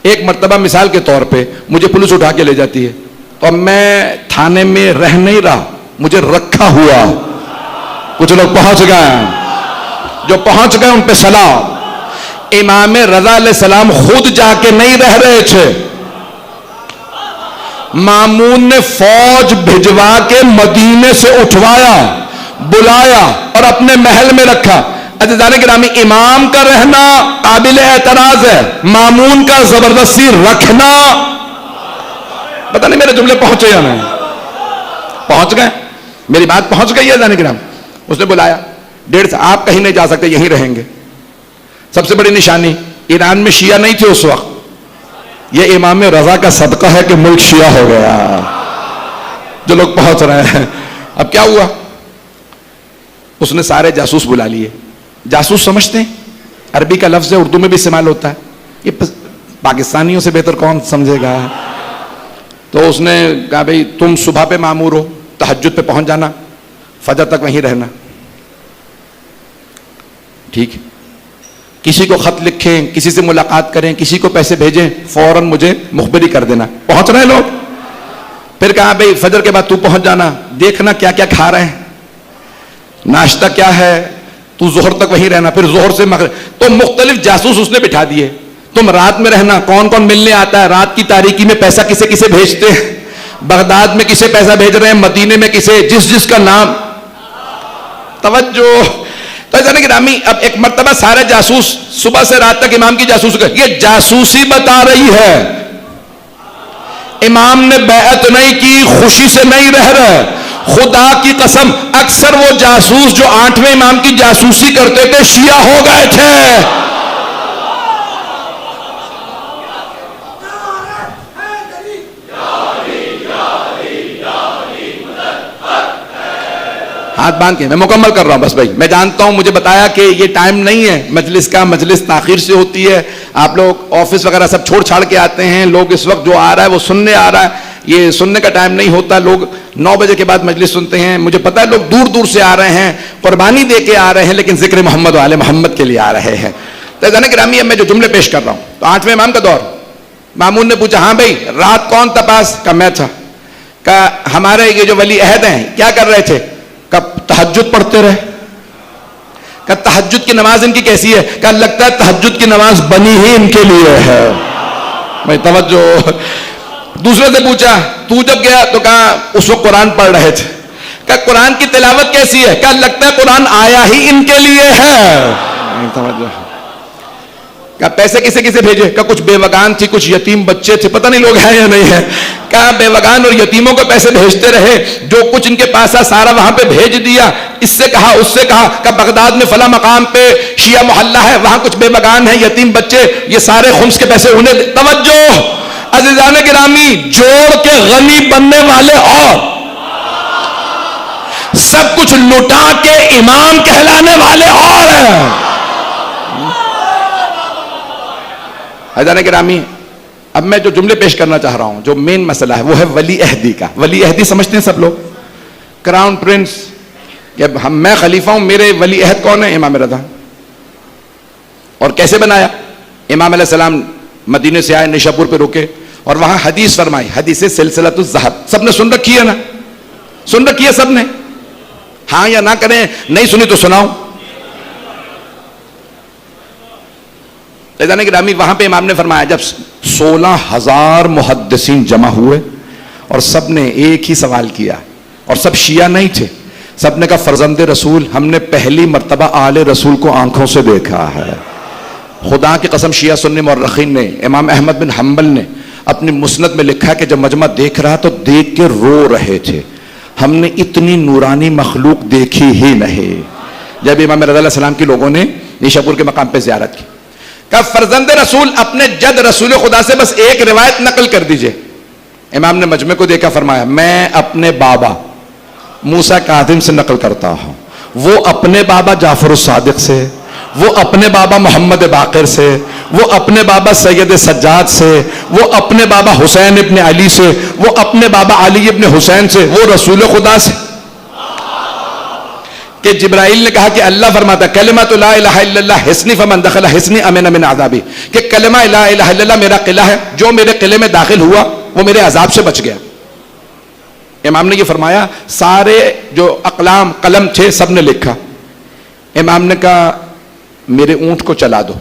ایک مرتبہ مثال کے طور پہ مجھے پولیس اٹھا کے لے جاتی ہے تو اب میں تھانے میں رہ نہیں رہا, مجھے رکھا ہوا. کچھ لوگ پہنچ گئے, جو پہنچ گئے ان پہ سلام. امام رضا علیہ السلام خود جا کے نہیں رہ رہے تھے, مامون نے فوج بھجوا کے مدینے سے اٹھوایا, بلایا اور اپنے محل میں رکھا. عزیزان گرامی, امام کا رہنا قابل اعتراض ہے, مامون کا زبردستی رکھنا. پتہ نہیں میرے جملے پہنچے یا نہیں پہنچ گئے, میری بات پہنچ گئی ہے عزیزان گرامی. اس نے بلایا, 1.5 سال آپ کہیں نہیں جا سکتے, یہیں رہیں گے. سب سے بڑی نشانی ایران میں شیعہ نہیں تھے اس وقت. یہ امام رضا کا صدقہ ہے کہ ملک شیعہ ہو گیا, جو لوگ پہنچ رہے ہیں. اب کیا ہوا, اس نے سارے جاسوس بلا لیے. جاسوس سمجھتے ہیں, عربی کا لفظ ہے, اردو میں بھی استعمال ہوتا ہے. یہ پاکستانیوں سے بہتر کون سمجھے گا. تو اس نے کہا بھئی تم صبح پہ مامور ہو, تہجد پہ پہنچ جانا, فجر تک وہیں رہنا. ٹھیک ہے, کسی کو خط لکھیں, کسی سے ملاقات کریں, کسی کو پیسے بھیجیں, فوراً مجھے مخبری کر دینا. پہنچ رہے ہیں لوگ. پھر کہا بھئی فجر کے بعد تو پہنچ جانا, دیکھنا کیا کیا کھا رہے ہیں, ناشتہ کیا ہے, تو ظہر تک وہیں رہنا, پھر ظہر سے مغرب. تو مختلف جاسوس اس نے بٹھا دیے. تم رات میں رہنا, کون کون ملنے آتا ہے, رات کی تاریکی میں پیسہ کسے کسے بھیجتے ہیں, بغداد میں کسے پیسہ بھیج رہے ہیں, مدینے میں کسے, جس جس کا نام. توجہ. تو جانے گرامی, اب ایک مرتبہ سارے جاسوس صبح سے رات تک امام کی جاسوس کر, یہ جاسوسی بتا رہی ہے. امام نے بیعت نہیں کی, خوشی سے نہیں رہ رہے. خدا کی قسم اکثر وہ جاسوس جو 8ویں امام کی جاسوسی کرتے تھے شیعہ ہو گئے تھے. ہاتھ باندھ کے میں مکمل کر رہا ہوں بس. بھائی میں جانتا ہوں, مجھے بتایا کہ یہ ٹائم نہیں ہے مجلس کا, مجلس تاخیر سے ہوتی ہے, آپ لوگ آفس وغیرہ سب چھوڑ چھاڑ کے آتے ہیں. لوگ اس وقت جو آ رہا ہے وہ سننے آ رہا ہے, یہ سننے کا ٹائم نہیں ہوتا. لوگ 9 بجے کے بعد مجلس سنتے ہیں. مجھے پتا ہے لوگ دور دور سے آ رہے ہیں, قربانی دے کے آ رہے ہیں, لیکن ذکر محمد و آل محمد کے لیے آ رہے ہیں. تو جانے گرامی, اب میں جو جملے پیش کر رہا ہوں, تو 8ویں امام کا دور. مامون نے پوچھا, ہاں بھائی رات کون تھا پاس؟ کہا میں تھا. کہا ہمارے یہ جو ولی عہد ہیں کیا کر رہے تھے؟ کہا تہجد پڑھتے رہے. کہا تہجد کی نماز ان کی کیسی ہے؟ کہا لگتا ہے تہجد کی نماز بنی ہی ان کے لیے ہے. بھائی توجہ. دوسرے سے پوچھا, تو جب گیا تو کہا اس وقت قرآن پڑھ رہے تھے. کہا قرآن کی تلاوت کیسی ہے؟ کہا لگتا ہے قرآن آیا ہی ان کے لیے ہے. کہا پیسے کسے کسے بھیجے؟ کہا کچھ بیوگان تھی, کچھ یتیم بچے تھے, پتہ نہیں لوگ ہیں یا نہیں ہیں. کہا بیوگان اور یتیموں کو پیسے بھیجتے رہے, جو کچھ ان کے پاس تھا سارا وہاں پہ بھیج دیا. اس سے کہا اس سے کہا. کہ بغداد میں فلاں مقام پہ شیعہ محلہ ہے, وہاں کچھ بیوگان ہیں, یتیم بچے, یہ سارے خمس کے پیسے انہیں. توجہ عزیزان گرامی, جوڑ کے غنی بننے والے اور سب کچھ لٹا کے امام کہلانے والے اور ہیں. عزیزان گرامی, اب میں جو جملے پیش کرنا چاہ رہا ہوں, جو مین مسئلہ ہے وہ ہے ولی عہدی کا. ولی عہدی سمجھتے ہیں سب لوگ, کراؤن پرنس, کہ میں خلیفہ ہوں, میرے ولی عہد کون ہے؟ امام رضا. اور کیسے بنایا؟ امام علیہ السلام مدینے سے آئے, نیشاپور پہ رکے اور وہاں حدیث فرمائی, حدیث سلسلۃ الذہب. سب نے سن رکھی ہے نا؟ سن رکھی ہے سب نے؟ ہاں یا نہ کریں, نہیں سنی تو سناؤ. گرامی وہاں پہ امام نے فرمایا, جب 16,000 محدثین جمع ہوئے اور سب نے ایک ہی سوال کیا, اور سب شیعہ نہیں تھے, سب نے کہا فرزند رسول ہم نے پہلی مرتبہ آل رسول کو آنکھوں سے دیکھا ہے. خدا کی قسم شیعہ سنی مورخین نے, امام احمد بن حنبل نے اپنی مسند میں لکھا کہ جب مجمع دیکھ رہا تو دیکھ کے رو رہے تھے, ہم نے اتنی نورانی مخلوق دیکھی ہی نہیں. جب امام رضا علیہ السلام کی لوگوں نے نیشاپور کے مقام پہ زیارت کی, کہا فرزند رسول اپنے جد رسول خدا سے بس ایک روایت نقل کر دیجئے. امام نے مجمع کو دیکھا, فرمایا میں اپنے بابا موسیٰ کاظم سے نقل کرتا ہوں, وہ اپنے بابا جعفر الصادق سے, وہ اپنے بابا محمد باقر سے, وہ اپنے بابا سید سجاد سے, وہ اپنے بابا حسین ابن علی سے, وہ اپنے بابا علی ابن حسین سے, وہ رسول خدا سے. کہ جبرائیل نے کہا کہ اللہ فرماتا کلمۃ لا الہ الا اللہ حصنی فمن دخل حصنی امن من عذابی, کہ کلمہ لا الہ الا اللہ میرا قلعہ ہے, جو میرے قلعے میں داخل ہوا وہ میرے عذاب سے بچ گیا. امام نے یہ فرمایا, سارے جو اقلام قلم تھے سب نے لکھا. امام نے کہا میرے اونٹ کو چلا دو.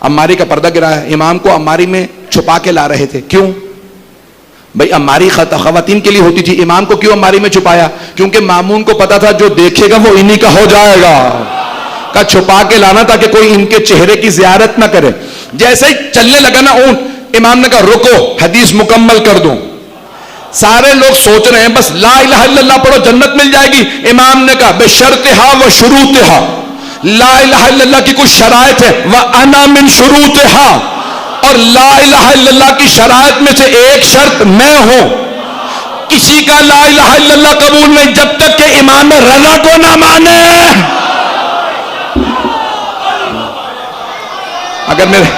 اماری کا پردہ گرا ہے, امام کو اماری میں چھپا کے لا رہے تھے. کیوں بھائی؟ اماری خواتین کے لیے ہوتی تھی, امام کو کیوں اماری میں چھپایا؟ کیونکہ مامون کو پتا تھا جو دیکھے گا وہ انہی کا ہو جائے گا, کا چھپا کے لانا تاکہ کوئی ان کے چہرے کی زیارت نہ کرے. جیسے ہی چلنے لگا نا اونٹ, امام نے کہا رکو حدیث مکمل کر دوں. سارے لوگ سوچ رہے ہیں بس لا الہ الا اللہ پڑھو جنت مل جائے گی. امام نے کہا بشرطہا و شروطہا, لا الہ الا اللہ کی کچھ شرائط ہے, وَأَنَا مِن شُرُوطِهَا, اور لا الہ الا اللہ کی شرائط میں سے ایک شرط میں ہوں. کسی کا لا الہ الا اللہ قبول نہیں جب تک کہ امام رضا کو نہ مانے. اگر میرے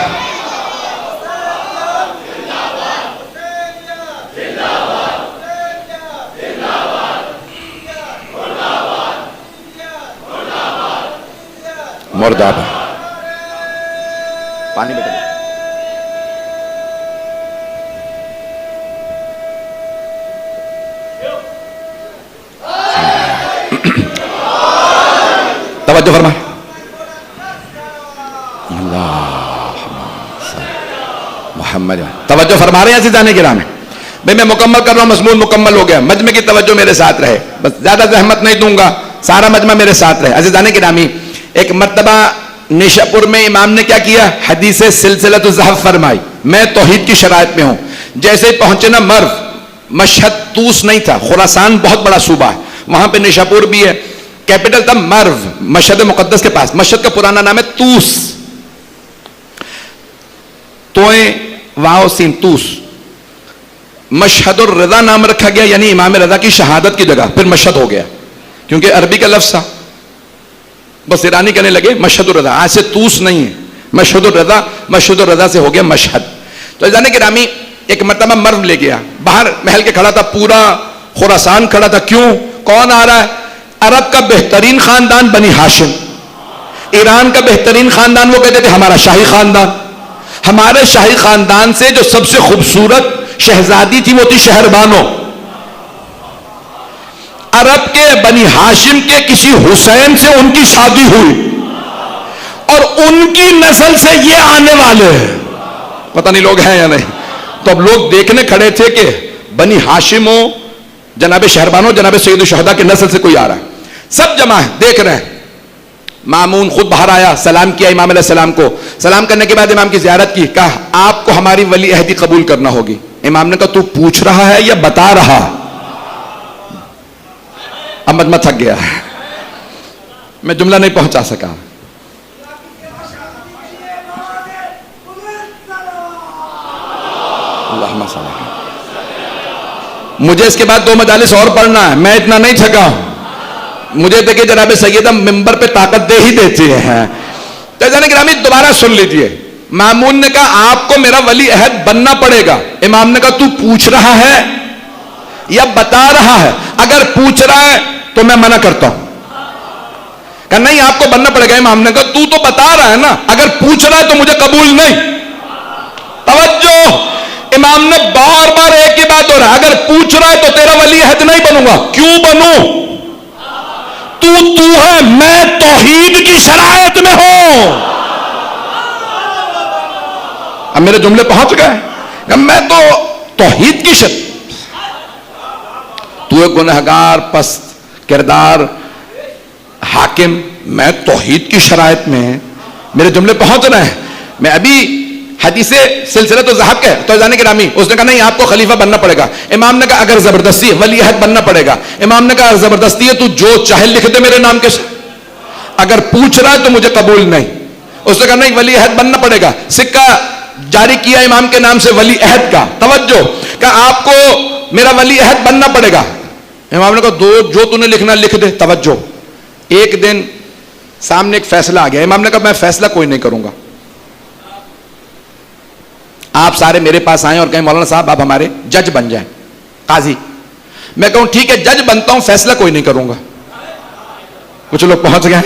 مرداب پانی میں توجہ فرما. محمد توجہ فرما رہے ہیں عزیزان گرامی. بھئی میں مکمل کر رہا ہوں, مضمون مکمل ہو گیا. مجمع کی توجہ میرے ساتھ رہے, بس زیادہ زحمت نہیں دوں گا, سارا مجمع میرے ساتھ رہے. عزیزان گرامی, ایک مرتبہ نیشاپور میں امام نے کیا کیا, حدیث سلسلۃ الذہب فرمائی. میں توحید کی شرائط میں ہوں. جیسے پہنچے نا مرو, مشہد طوس نہیں تھا, خراسان بہت بڑا صوبہ ہے, وہاں پہ نیشاپور بھی ہے, کیپٹل تھا مرو, مشہد مقدس کے پاس. مشہد کا پرانا نام ہے طوس, توئیں واو سین طوس. مشہد الرضا نام رکھا گیا, یعنی امام رضا کی شہادت کی جگہ, پھر مشہد ہو گیا کیونکہ عربی کا لفظ تھا. بس ایرانی کہنے لگے مشہد الرضا, آج سے طوس نہیں ہے, مشہد الرضا, مشہد الرضا سے ہو گیا مشہد. تو جانے گرامی ایک مرتبہ مرو لے گیا, باہر محل کے کھڑا تھا, پورا خراسان کھڑا تھا. کیوں؟ کون آ رہا ہے؟ عرب کا بہترین خاندان بنی ہاشم, ایران کا بہترین خاندان, وہ کہتے تھے ہمارا شاہی خاندان. ہمارے شاہی خاندان سے جو سب سے خوبصورت شہزادی تھی وہ تھی شہربانو. عرب کے بنی ہاشم کے کسی حسین سے ان کی شادی ہوئی اور ان کی نسل سے یہ آنے والے ہیں. پتہ نہیں لوگ ہیں یا نہیں. تو اب لوگ دیکھنے کھڑے تھے کہ بنی ہاشم ہو, جناب شہربانو, جناب سید الشہداء کی نسل سے کوئی آ رہا ہے. سب جمع ہے, دیکھ رہے ہیں. مامون خود باہر آیا, سلام کیا امام علیہ السلام کو. سلام کرنے کے بعد امام کی زیارت کی, کہا آپ کو ہماری ولی عہدی قبول کرنا ہوگی. امام نے کہا تو پوچھ رہا ہے یا بتا رہا؟ اب مجمع تھک گیا, میں جملہ نہیں پہنچا سکا. اللہم صلی اللہ. مجھے اس کے بعد 2 مجالس اور پڑھنا ہے, میں اتنا نہیں تھکا ہوں. مجھے دیکھیں جناب سیدہ ممبر پہ طاقت دے ہی دیتی ہے. تو جانے گرامی دوبارہ سن لیجئے, مامون نے کہا آپ کو میرا ولی عہد بننا پڑے گا. امام نے کہا تو پوچھ رہا ہے یا بتا رہا ہے؟ اگر پوچھ رہا ہے تو میں منع کرتا ہوں. کہا نہیں آپ کو بننا پڑے گا. امام نے کہا تو بتا رہا ہے نا, اگر پوچھ رہا ہے تو مجھے قبول نہیں. توجہ, امام نے بار بار ایک ہی بات ہو رہا ہے, اگر پوچھ رہا ہے تو تیرا ولی عہد نہیں بنوں گا. کیوں بنوں؟ تو ہے, میں توحید کی شرائط میں ہوں. اب میرے جملے پہنچ گئے کہ میں تو توحید کی شرط, تو ایک گنہگار پست کردار حاکم, میں توحید کی شرائط میں. میرے جملے پہنچ رہے ہیں. میں ابھی حدیث سلسلہ تو ذہب ہے تو جانے گرامی, اس نے کہا نہیں آپ کو خلیفہ بننا پڑے گا. امام نے کہا اگر زبردستی ہے ولی عہد بننا پڑے گا. امام نے کہا اگر زبردستی ہے تو جو چاہے لکھ دے میرے نام کے ساتھ, اگر پوچھ رہا ہے تو مجھے قبول نہیں. اس نے کہا نہیں ولی عہد بننا پڑے گا. سکہ جاری کیا امام کے نام سے ولی عہد کا. توجہ, کہ آپ کو میرا ولی عہد بننا پڑے گا. امام نے کہا جو تو نے لکھنا لکھ دے. توجہ, ایک دن سامنے ایک فیصلہ آ گیا. امام نے کہا میں فیصلہ کوئی نہیں کروں گا, آپ سارے میرے پاس آئیں اور کہیں مولانا صاحب آپ ہمارے جج بن جائیں, قاضی. میں کہوں ٹھیک ہے جج بنتا ہوں, فیصلہ کوئی نہیں کروں گا. کچھ لوگ پہنچ گئے.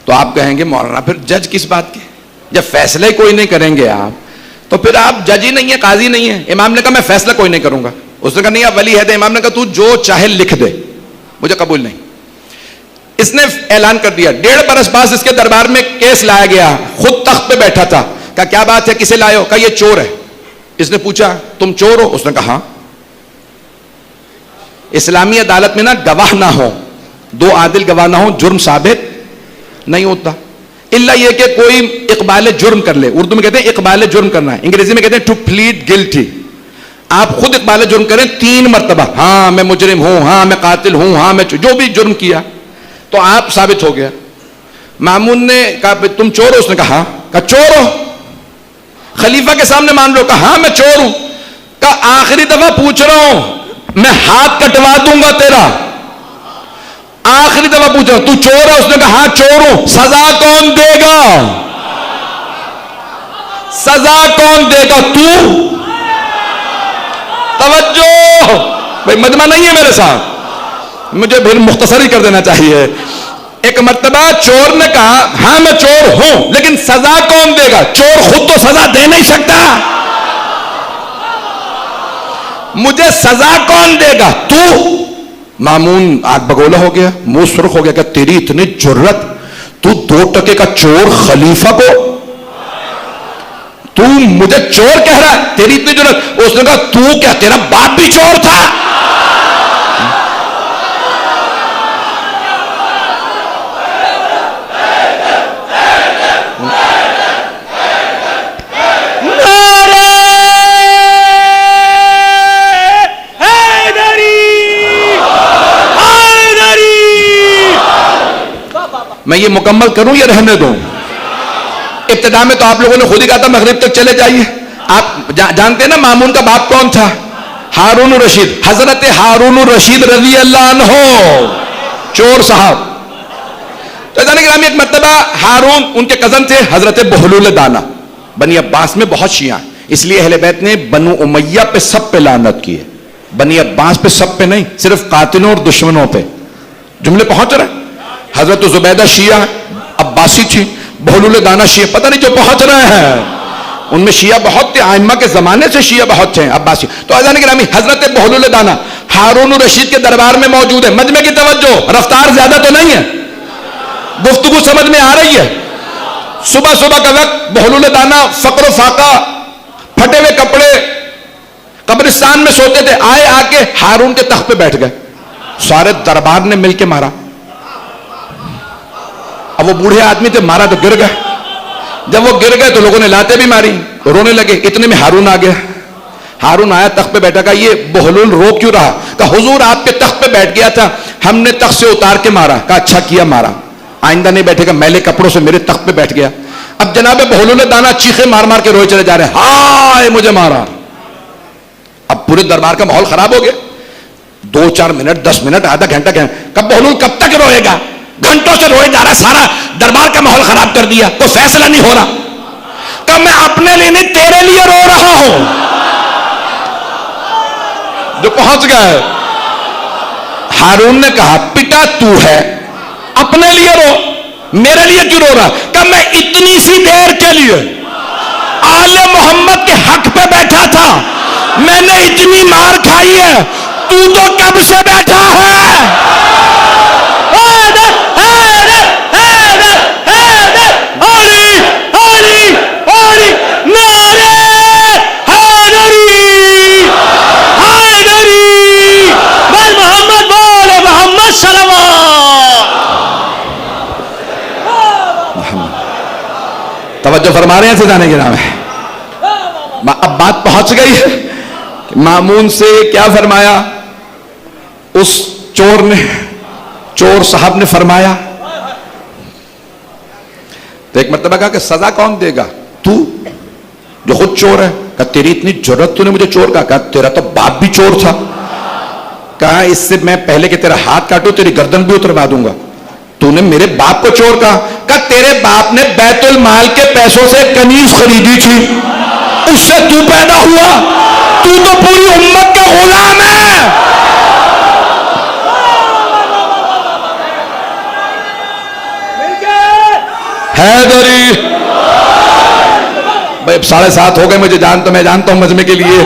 تو آپ کہیں گے مولانا پھر جج کس بات کے, جب فیصلہ ہی کوئی نہیں کریں گے آپ تو پھر آپ جج ہی نہیں ہے, قاضی نہیں ہے. امام نے کہا میں فیصلہ کوئی نہیں کروں گا. اس نے کہا نہیں آپ ولی عہد. امام نے کہا تو جو چاہے لکھ دے, مجھے قبول نہیں. اس نے اعلان کر دیا. 1.5 برس بعد اس کے دربار میں کیس لایا گیا. خود تخت پہ بیٹھا تھا. کہا کیا بات ہے, کسے لائے ہو؟ کہا یہ چور ہے. اس نے پوچھا تم چور ہو؟ اس نے کہا ہاں. اسلامی عدالت میں نا گواہ نہ ہو, 2 عادل گواہ نہ ہو, جرم ثابت نہیں ہوتا. الا یہ کہ کوئی اقبال جرم کر لے. اردو میں کہتے ہیں اقبال جرم کرنا ہے, انگریزی میں کہتے ہیں ٹو پلیڈ گلٹی. آپ خود اقبال جرم کریں 3 مرتبہ, ہاں میں مجرم ہوں, ہاں میں قاتل ہوں, ہاں میں جو بھی جرم کیا, تو آپ ثابت ہو گیا. مامون نے کہا تم چور ہو؟ اس نے کہا ہاں. کہا چور ہو؟ خلیفہ کے سامنے مان لو. کہا ہاں میں چور ہوں. کہا آخری دفعہ پوچھ رہا ہوں, میں ہاتھ کٹوا دوں گا تیرا. آخری دفعہ پوچھ رہا ہوں, تو چور ہے؟ اس نے کہا ہاں چور ہوں. سزا کون دے گا؟ سزا کون دے گا؟ تو. توجہ بھائی, مجمع نہیں ہے میرے ساتھ, مجھے پھر مختصر ہی کر دینا چاہیے. ایک مرتبہ چور نے کہا ہاں میں چور ہوں, لیکن سزا کون دے گا؟ چور خود تو سزا دے نہیں سکتا, مجھے سزا کون دے گا؟ تو. مامون آگ بگولا ہو گیا, منہ سرخ ہو گیا. کہ تیری اتنی جرت, تو 2 ٹکے کا چور خلیفہ کو تو مجھے چور کہہ رہا ہے, تیری اتنی جرت. اس نے کہا تو کیا تیرا باپ بھی چور تھا؟ میں یہ مکمل کروں یا رہنے دوں؟ ابتدا میں تو آپ لوگوں نے خود ہی کہا تھا مغرب تک چلے جائیے. آپ جانتے ہیں نا مامون کا باپ کون تھا؟ ہارون الرشید. حضرت ہارون الرشید رضی اللہ عنہ, چور صاحب. تو جانے گرامی ایک مرتبہ ہارون ان کے کزن تھے حضرت بہلول دانا. بنی عباس میں بہت شیعہ ہیں, اس لیے اہل بیت نے بنو امیہ پہ سب پہ لعنت کی ہے, بنی عباس پہ سب پہ نہیں, صرف قاتلوں اور دشمنوں پہ. جملے پہنچ رہے ہیں. حضرت زبیدہ شیعہ عباسی تھی, بہلول دانا شیعہ, پتہ نہیں جو پہنچ رہے ہیں. ان میں شیعہ بہت تھے, ائمہ کے زمانے سے شیعہ بہت تھے عباسی. تو اذان گرامی حضرت بہلول دانا ہارون الرشید کے دربار میں موجود ہے. مجمع کی توجہ, رفتار زیادہ تو نہیں ہے, گفتگو سمجھ میں آ رہی ہے. صبح صبح کا وقت, بہلول دانا فقر و فاقہ, پھٹے ہوئے کپڑے, قبرستان میں سوتے تھے. آئے آ کے ہارون کے تخت پہ بیٹھ گئے. سارے دربار نے مل کے مارا. اب وہ بوڑھے آدمی تھے, مارا تو گر گئے. جب وہ گر گئے تو لوگوں نے لاتے بھی ماری, رونے لگے. اتنے میں ہارون آ گیا. ہارون آیا, تخت پہ بیٹھا. کہا یہ بہلول رو کیوں رہا؟ کہا حضور آپ کے تخت پہ بیٹھ گیا تھا, ہم نے تخت سے اتار کے مارا. کہا اچھا کیا مارا, آئندہ نہیں بیٹھے گا. میلے کپڑوں سے میرے تخت پہ بیٹھ گیا. اب جناب بہلول دانا چیخے مار مار کے روئے چلے جا رہے ہیں, ہائے مجھے مارا. اب پورے دربار کا ماحول خراب ہو گیا. 2-4 منٹ, 10 منٹ, آدھا گھنٹہ. کب بہلول کب تک روئے گا؟ گھنٹوں سے روئے جا رہا, سارا دربار کا ماحول خراب کر دیا, کوئی فیصلہ نہیں ہو رہا. کہا میں اپنے لیے نہیں تیرے لیے رو رہا ہوں. جو پہنچ گئے. ہارون نے کہا پتا تو ہے, اپنے لیے رو, میرے لیے کیوں رو رہا؟ کہ میں اتنی سی دیر کے لیے آل محمد کے حق پہ بیٹھا تھا, میں نے اتنی مار کھائی ہے, تو کب سے بیٹھا ہے؟ توجہ فرما رہے ہیں سیدانے کے نام ہے. اب بات پہنچ گئی ہے. مامون سے کیا فرمایا؟ اس چور صاحب نے فرمایا, تو ایک مرتبہ کہا کہ سزا کون دے گا؟ تو جو خود چور ہے. کہا تیری اتنی جرت تو نے مجھے چور کہا؟ تیرا تو باپ بھی چور تھا. کہا اس سے میں پہلے کہ تیرا ہاتھ کاٹوں تیری گردن بھی اتروا دوں گا. تو نے میرے باپ کو چور کہا؟ کہ تیرے باپ نے بیت المال کے پیسوں سے کنیز خریدی تھی, اس سے تو پیدا ہوا, تو پوری امت کا غلام ہے. حیدری بھائی 7:30 ہو گئے, میں جانتا ہوں مجمع کے لیے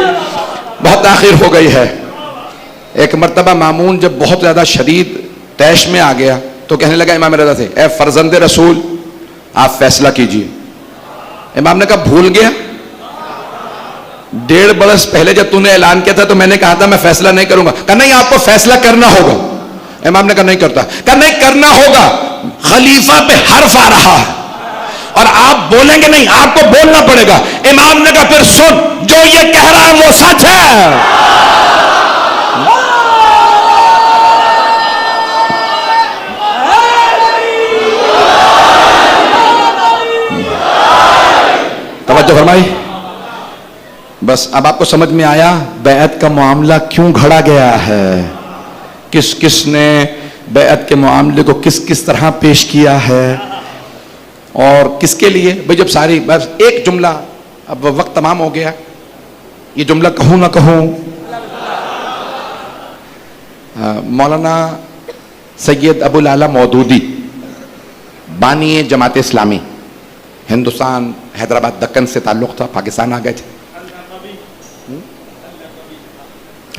بہت تاخیر ہو گئی ہے. ایک مرتبہ مامون جب بہت زیادہ شدید طیش میں آ گیا تو کہنے لگا امام رضا سے, اے فرزند رسول آپ فیصلہ کیجئے. امام نے کہا بھول گیا 1.5 برس پہلے جب تو نے اعلان کیا تھا تو میں نے کہا تھا میں فیصلہ نہیں کروں گا. کہا نہیں آپ کو فیصلہ کرنا ہوگا. امام نے کہا نہیں کرتا. کہا نہیں کرنا ہوگا, خلیفہ پہ حرف آ رہا ہے اور آپ بولیں گے نہیں, آپ کو بولنا پڑے گا. امام نے کہا پھر سن, جو یہ کہہ رہا ہے وہ سچ ہے. توجہ فرمائی. بس اب آپ کو سمجھ میں آیا بیعت کا معاملہ کیوں گھڑا گیا ہے, کس نے بیعت کے معاملے کو کس طرح پیش کیا ہے اور کس کے لیے. بھئی جب ساری بس ایک جملہ, اب وقت تمام ہو گیا, یہ جملہ کہوں نہ کہوں. مولانا سید ابو العلا مودودی بانی جماعت اسلامی, ہندوستان حیدرآباد دکن سے تعلق تھا, پاکستان آ گئے تھے.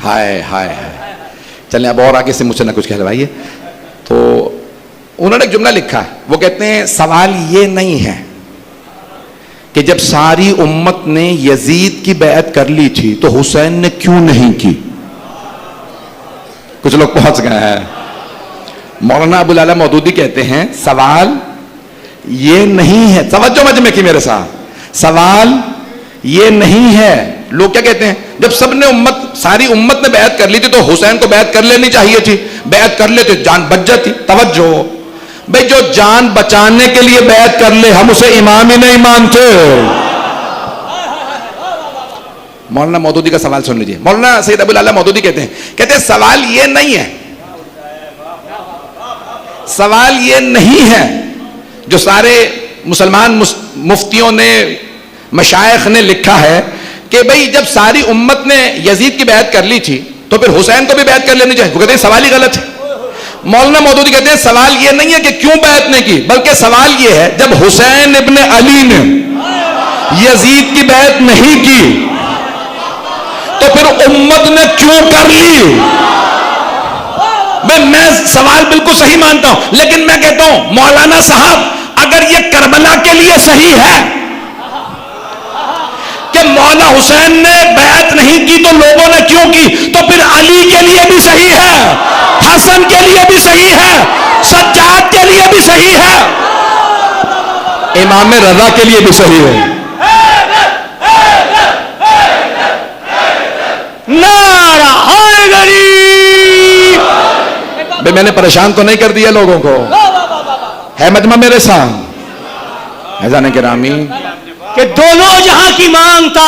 ہائے ہائے ہائے, چلیں اب اور آگے سے مجھ سے نہ کچھ کہلوائیے. تو انہوں نے ایک جملہ لکھا ہے, وہ کہتے ہیں سوال یہ نہیں ہے کہ جب ساری امت نے یزید کی بیعت کر لی تھی تو حسین نے کیوں نہیں کی. کچھ لوگ پہنچ گئے ہیں. مولانا ابو العلا مودودی کہتے ہیں سوال یہ نہیں ہے, توجہ مجمع کی میرے ساتھ, سوال یہ نہیں ہے. لوگ کیا کہتے ہیں جب سب نے ساری امت نے بیعت کر لی تھی تو حسین کو بیعت کر لینی چاہیے تھی, بیعت کر لیتے جان بچ جاتی. توجہ بھئی, جو جان بچانے کے لیے بیعت کر لے ہم اسے امام ہی نہیں مانتے. مولانا مودودی کا سوال سن لیجیے. مولانا سید ابو العلا مودودی کہتے ہیں سوال یہ نہیں ہے, سوال یہ نہیں ہے جو سارے مسلمان مفتیوں نے مشائخ نے لکھا ہے کہ بھئی جب ساری امت نے یزید کی بیعت کر لی تھی تو پھر حسین کو بھی بیعت کر لینی چاہیے. وہ کہتے ہیں سوال ہی غلط ہے. مولانا مودودی کہتے ہیں سوال یہ نہیں ہے کہ کیوں بیعت نہیں کی, بلکہ سوال یہ ہے جب حسین ابن علی نے یزید کی بیعت نہیں کی تو پھر امت نے کیوں کر لی. میں سوال بالکل صحیح مانتا ہوں, لیکن میں کہتا ہوں مولانا صاحب اگر یہ کربلا کے لیے صحیح ہے کہ مولا حسین نے بیعت نہیں کی تو لوگوں نے کیوں کی, تو پھر علی کے لیے بھی صحیح ہے, حسن کے لیے بھی صحیح ہے, سجاد کے لیے بھی صحیح ہے, امام رضا کے لیے بھی صحیح ہے. نعرہ حیدری. بھئی میں نے پریشان تو نہیں کر دیا لوگوں کو, ہے مجمع میرے ساتھ حضران گرامی کہ دونوں جہاں کی مانگتا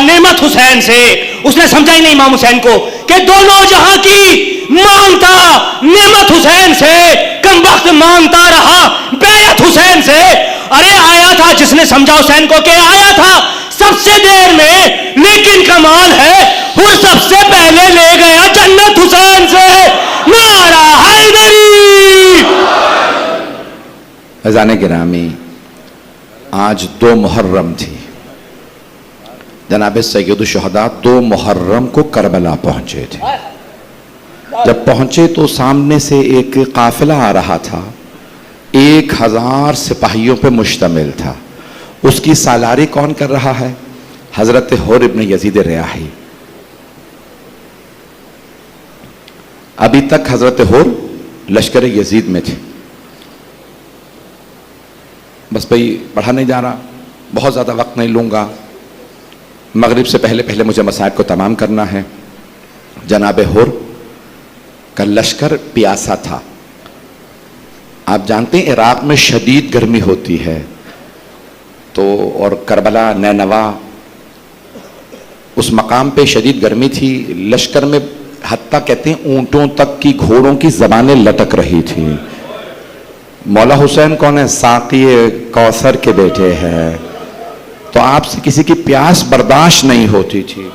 نعمت حسین سے. اس نے سمجھا ہی نہیں امام حسین کو کہ دونوں جہاں کی مانگتا نعمت حسین سے, کم وقت مانگتا رہا بیعت حسین سے. ارے آیا تھا جس نے سمجھا حسین کو کہ آیا تھا سب سے دیر میں، لیکن کمال ہے وہ سب سے پہلے لے گیا جنت حسین سے. نعرہ حیدری. عزیزان گرامی، آج 2 محرم تھی. جناب سید الشہداء 2 محرم کو کربلا پہنچے تھے. جب پہنچے تو سامنے سے ایک قافلہ آ رہا تھا، 1000 سپاہیوں پہ مشتمل تھا. اس کی سالاری کون کر رہا ہے؟ حضرت حر ابن یزید ریاحی. ابھی تک حضرت حر لشکر یزید میں تھے. بس بھئی پڑھا نہیں جا رہا، بہت زیادہ وقت نہیں لوں گا، مغرب سے پہلے مجھے مسائل کو تمام کرنا ہے. جناب حر کا لشکر پیاسا تھا. آپ جانتے ہیں عراق میں شدید گرمی ہوتی ہے، تو اور کربلا نینوا اس مقام پہ شدید گرمی تھی. لشکر میں حتیٰ کہتے ہیں اونٹوں تک کی، گھوڑوں کی زبانیں لٹک رہی تھی. مولا حسین کون ہے؟ ساقی کوثر کے بیٹے ہیں. تو آپ سے کسی کی پیاس برداشت نہیں ہوتی تھی.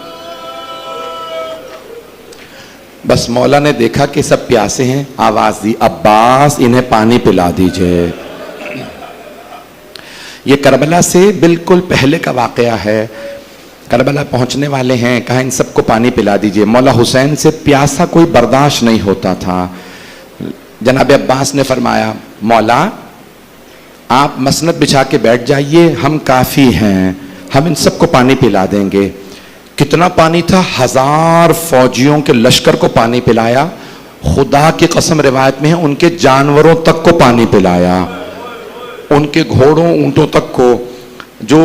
بس مولا نے دیکھا کہ سب پیاسے ہیں، آواز دی، عباس انہیں پانی پلا دیجئے. یہ کربلا سے بالکل پہلے کا واقعہ ہے. کربلا پہنچنے والے ہیں، کہا ان سب کو پانی پلا دیجئے. مولا حسین سے پیاسا کوئی برداشت نہیں ہوتا تھا. جناب عباس نے فرمایا مولا آپ مسند بچھا کے بیٹھ جائیے، ہم کافی ہیں، ہم ان سب کو پانی پلا دیں گے. کتنا پانی تھا؟ 1000 فوجیوں کے لشکر کو پانی پلایا. خدا کی قسم روایت میں ہے ان کے جانوروں تک کو پانی پلایا، ان کے گھوڑوں اونٹوں تک کو. جو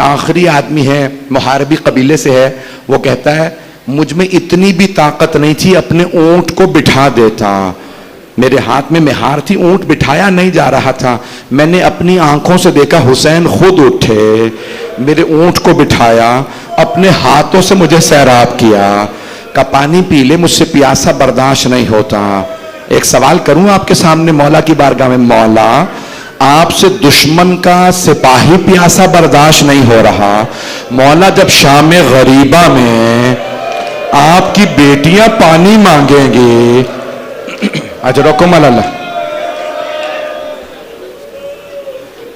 آخری آدمی ہے، محاربی قبیلے سے ہے، وہ کہتا ہے مجھ میں اتنی بھی طاقت نہیں تھی اپنے اونٹ کو بٹھا دیتا. میرے ہاتھ میں مہار تھی، اونٹ بٹھایا نہیں جا رہا تھا. میں نے اپنی آنکھوں سے دیکھا حسین خود اٹھے، میرے اونٹ کو بٹھایا، اپنے ہاتھوں سے مجھے سیراب کیا. کا پانی پی لے، مجھ سے پیاسا برداشت نہیں ہوتا. ایک سوال کروں آپ کے سامنے مولا کی بارگاہ میں، مولا آپ سے دشمن کا سپاہی پیاسا برداشت نہیں ہو رہا، مولا جب شام غریبہ میں آپ کی بیٹیاں پانی مانگیں گے، اجرکم اللہ،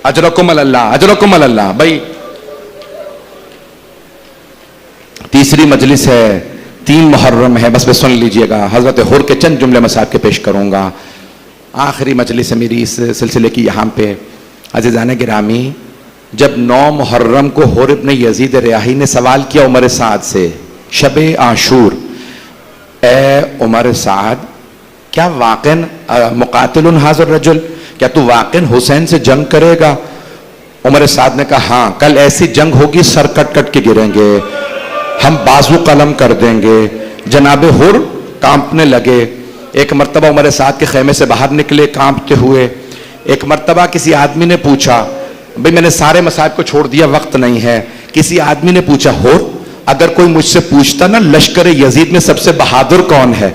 اجرکم اللہ، اجرکم اللہ. بھائی تیسری مجلس ہے، 3 محرم ہے، بس سن لیجئے گا. حضرت حر کے چند جملے مسائل کے پیش کروں گا. آخری مجلس ہے میری اس سلسلے کی یہاں پہ. عزیزان گرامی، جب 9 محرم کو حر ابن یزید ریاحی نے سوال کیا عمر سعد سے شب عاشور، اے عمر سعد کیا واقعاً مقاتل حاضر رجل، کیا تو واقعاً حسین سے جنگ کرے گا؟ عمر سعد نے کہا ہاں، کل ایسی جنگ ہوگی سر کٹ کٹ کے گریں گے، ہم بازو قلم کر دیں گے. جناب حر کانپنے لگے. ایک مرتبہ عمر سعد کے خیمے سے باہر نکلے کانپتے ہوئے. ایک مرتبہ کسی آدمی نے پوچھا، بھئی میں نے سارے مصائب کو چھوڑ دیا، وقت نہیں ہے. کسی آدمی نے پوچھا حر اگر کوئی مجھ سے پوچھتا نا لشکر یزید میں سب سے بہادر کون ہے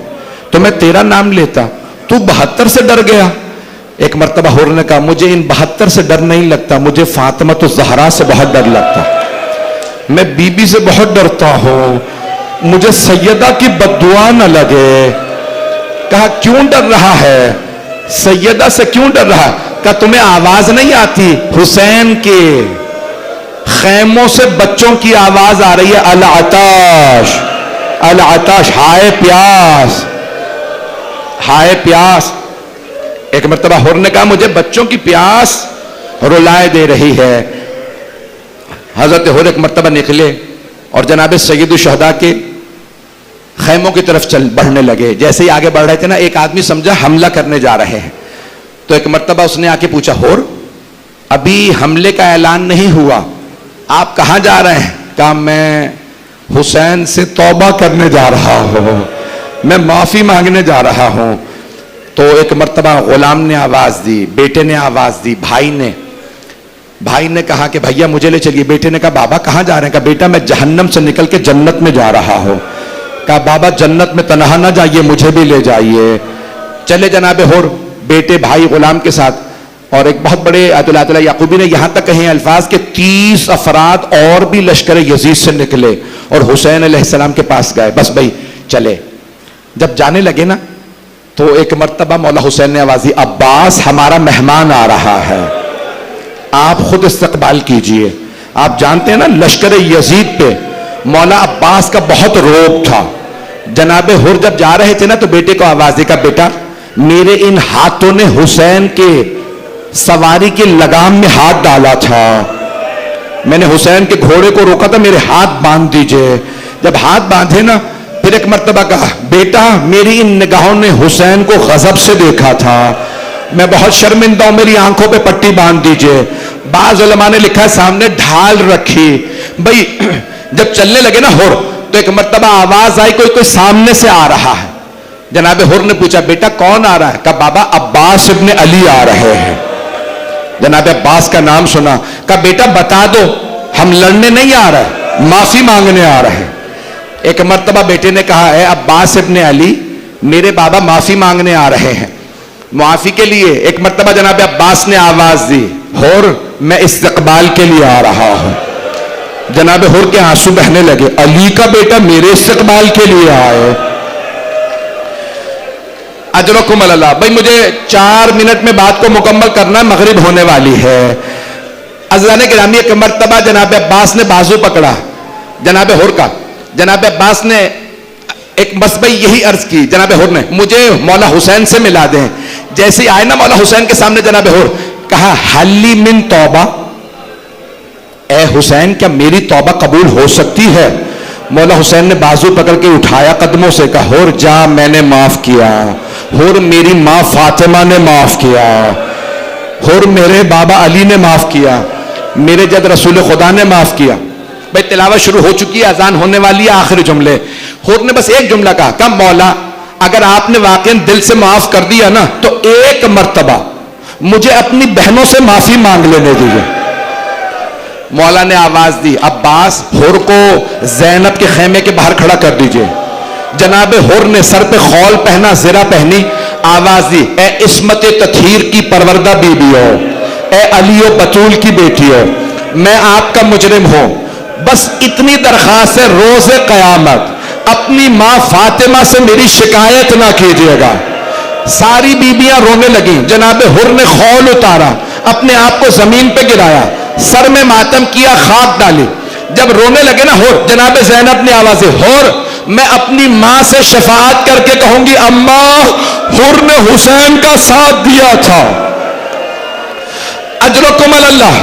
تو میں تیرا نام لیتا، تو 72 سے ڈر گیا. ایک مرتبہ حر نے کہا مجھے ان 72 سے ڈر نہیں لگتا، مجھے فاطمہ الزہرا سے بہت ڈر لگتا، میں بی بی سے بہت ڈرتا ہوں، مجھے سیدہ کی بددعا نہ لگے. کہا کیوں ڈر رہا ہے؟ سیدہ سے کیوں ڈر رہا؟ کہا تمہیں آواز نہیں آتی؟ حسین کے خیموں سے بچوں کی آواز آ رہی ہے، العطاش العطاش، ہائے پیاس ہائے پیاس. ایک مرتبہ حر نے کہا مجھے بچوں کی پیاس رلائے دے رہی ہے. حضرت حر ایک مرتبہ نکلے اور جناب سید الشہداء کے خیموں کی طرف بڑھنے لگے. جیسے ہی آگے بڑھ رہے تھے نا، ایک آدمی سمجھا حملہ کرنے جا رہے ہیں. تو ایک مرتبہ اس نے آ کے پوچھا حر ابھی حملے کا اعلان نہیں ہوا، آپ کہاں جا رہے ہیں؟ کہا میں حسین سے توبہ کرنے جا رہا ہوں، میں معافی مانگنے جا رہا ہوں. تو ایک مرتبہ غلام نے آواز دی، بیٹے نے آواز دی، بھائی نے کہا کہ بھیا مجھے لے چلیے. بیٹے نے کہا بابا کہاں جا رہے ہیں؟ کہا بیٹا میں جہنم سے نکل کے جنت میں جا رہا ہوں. کہا بابا جنت میں تنہا نہ جائیے، مجھے بھی لے جائیے. چلے جناب حر بیٹے بھائی غلام کے ساتھ اور ایک بہت بڑے آیت اللہ یعقوبی نے یہاں تک کہے الفاظ کہ 30 افراد اور بھی لشکر یزید سے نکلے اور حسین علیہ السلام کے پاس گئے. بس بھائی چلے. جب جانے لگے نا تو ایک مرتبہ مولا حسین نے آواز دی, عباس ہمارا مہمان آ رہا ہے, آپ خود استقبال کیجئے. آپ جانتے ہیں نا لشکر یزید پہ مولا عباس کا بہت روب تھا. جناب حر جب جا رہے تھے نا تو بیٹے کو آواز دی, کا بیٹا میرے ان ہاتھوں نے حسین کے سواری کی لگام میں ہاتھ ڈالا تھا, میں نے حسین کے گھوڑے کو روکا تھا, میرے ہاتھ باندھ دیجئے. جب ہاتھ باندھے نا پھر ایک مرتبہ کہا, بیٹا میری ان نگاہوں نے حسین کو غضب سے دیکھا تھا, میں بہت شرمندہ ہوں, میری آنکھوں پہ پٹی باندھ دیجئے. بعض علماء نے لکھا ہے سامنے ڈھال رکھی. بھئی جب چلنے لگے نا حر تو ایک مرتبہ آواز آئی کوئی سامنے سے آ رہا ہے. جناب حر نے پوچھا بیٹا کون آ رہا ہے؟ کہا بابا عباس ابن علی آ رہے ہیں. جناب عباس کا نام سنا, کہا بیٹا بتا دو ہم لڑنے نہیں آ رہے, معافی مانگنے آ رہے ہیں. ایک مرتبہ بیٹے نے کہا اے عباس ابن علی میرے بابا معافی مانگنے آ رہے ہیں. معافی کے لیے ایک مرتبہ جناب عباس نے آواز دی, حر میں استقبال کے لیے آ رہا ہوں. جناب حر کے آنسو بہنے لگے, علی کا بیٹا میرے استقبال کے لیے آئے. اجرکم اللہ. بھائی مجھے 4 منٹ میں بات کو مکمل کرنا, مغرب ہونے والی ہے. عزیزان گرامی ایک مرتبہ جناب عباس نے بازو پکڑا جناب حر کا. جناب عباس نے ایک بس بھائی یہی عرض کی جناب حر نے, مجھے مولا حسین سے ملا دیں. جیسے ہی آئے نا مولا حسین کے سامنے جناب حر, کہا حلی من توبہ, اے حسین کیا میری توبہ قبول ہو سکتی ہے؟ مولا حسین نے بازو پکڑ کے اٹھایا قدموں سے, کہا حر جا میں نے معاف کیا, حر میری ماں فاطمہ نے معاف کیا, حر میرے بابا علی نے معاف کیا, میرے جد رسول خدا نے معاف کیا. بھائی تلاوت شروع ہو چکی ہے, اذان ہونے والی ہے, آخری جملے. حر نے بس ایک جملہ کہا, کہ مولا اگر آپ نے واقعاً دل سے معاف کر دیا نا تو ایک مرتبہ مجھے اپنی بہنوں سے معافی مانگ لینے دیجیے. مولا نے آواز دی, عباس حر کو زینب کے خیمے کے باہر کھڑا کر دیجئے. جناب حر نے سر پہ خول پہنا, زرہ پہنی, آواز دی, اے عصمت تطہیر کی پروردہ بیویو, اے علی و بطول کی بیٹیو, میں آپ کا مجرم ہوں, بس اتنی درخواست ہے روز قیامت اپنی ماں فاطمہ سے میری شکایت نہ کیجیے گا. ساری بیبیاں رونے لگیں. جناب حر نے خول اتارا, اپنے آپ کو زمین پہ گرایا, سر میں ماتم کیا, خاک ڈالی. جب رونے لگے نا حر, جناب زینب نے آواز دی, حر میں اپنی ماں سے شفاعت کر کے کہوں گی اماں حر نے حسین کا ساتھ دیا تھا. اجرکم اللہ.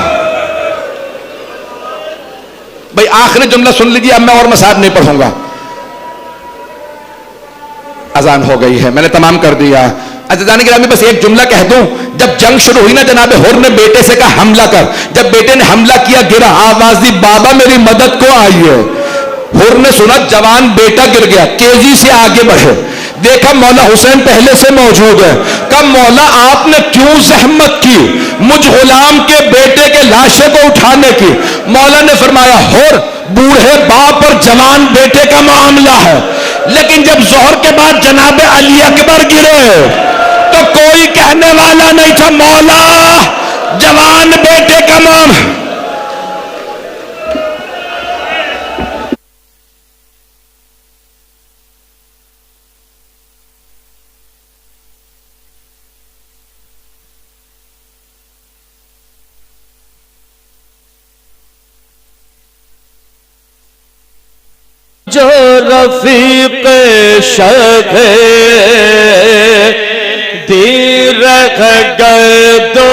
بھائی آخری جملہ سن لیجیے, اب میں اور مسائل نہیں پڑھوں گا, اذان ہو گئی ہے, میں نے تمام کر دیا. عزیزان گرامی بس ایک جملہ کہہ دوں, جب جنگ شروع ہوئی نا جناب حر نے بیٹے سے کہا حملہ کر. جب بیٹے نے حملہ کیا گرا, آواز دی, بابا میری مدد کو آئیے. حر نے سنا جوان بیٹا گر گیا, تیزی سے آگے بڑھے, دیکھا مولا حسین پہلے سے موجود ہے. کہا مولا آپ نے کیوں زحمت کی مجھ غلام کے بیٹے کے لاشے کو اٹھانے کی؟ مولا نے فرمایا حر بوڑھے باپ اور جوان بیٹے کا معاملہ ہے, لیکن جب ظہر کے بعد جناب علی اکبر گرے تو کوئی کہنے والا نہیں تھا مولا جوان بیٹے کا معاملہ. جو رفیق شد دی رکھ گئے دو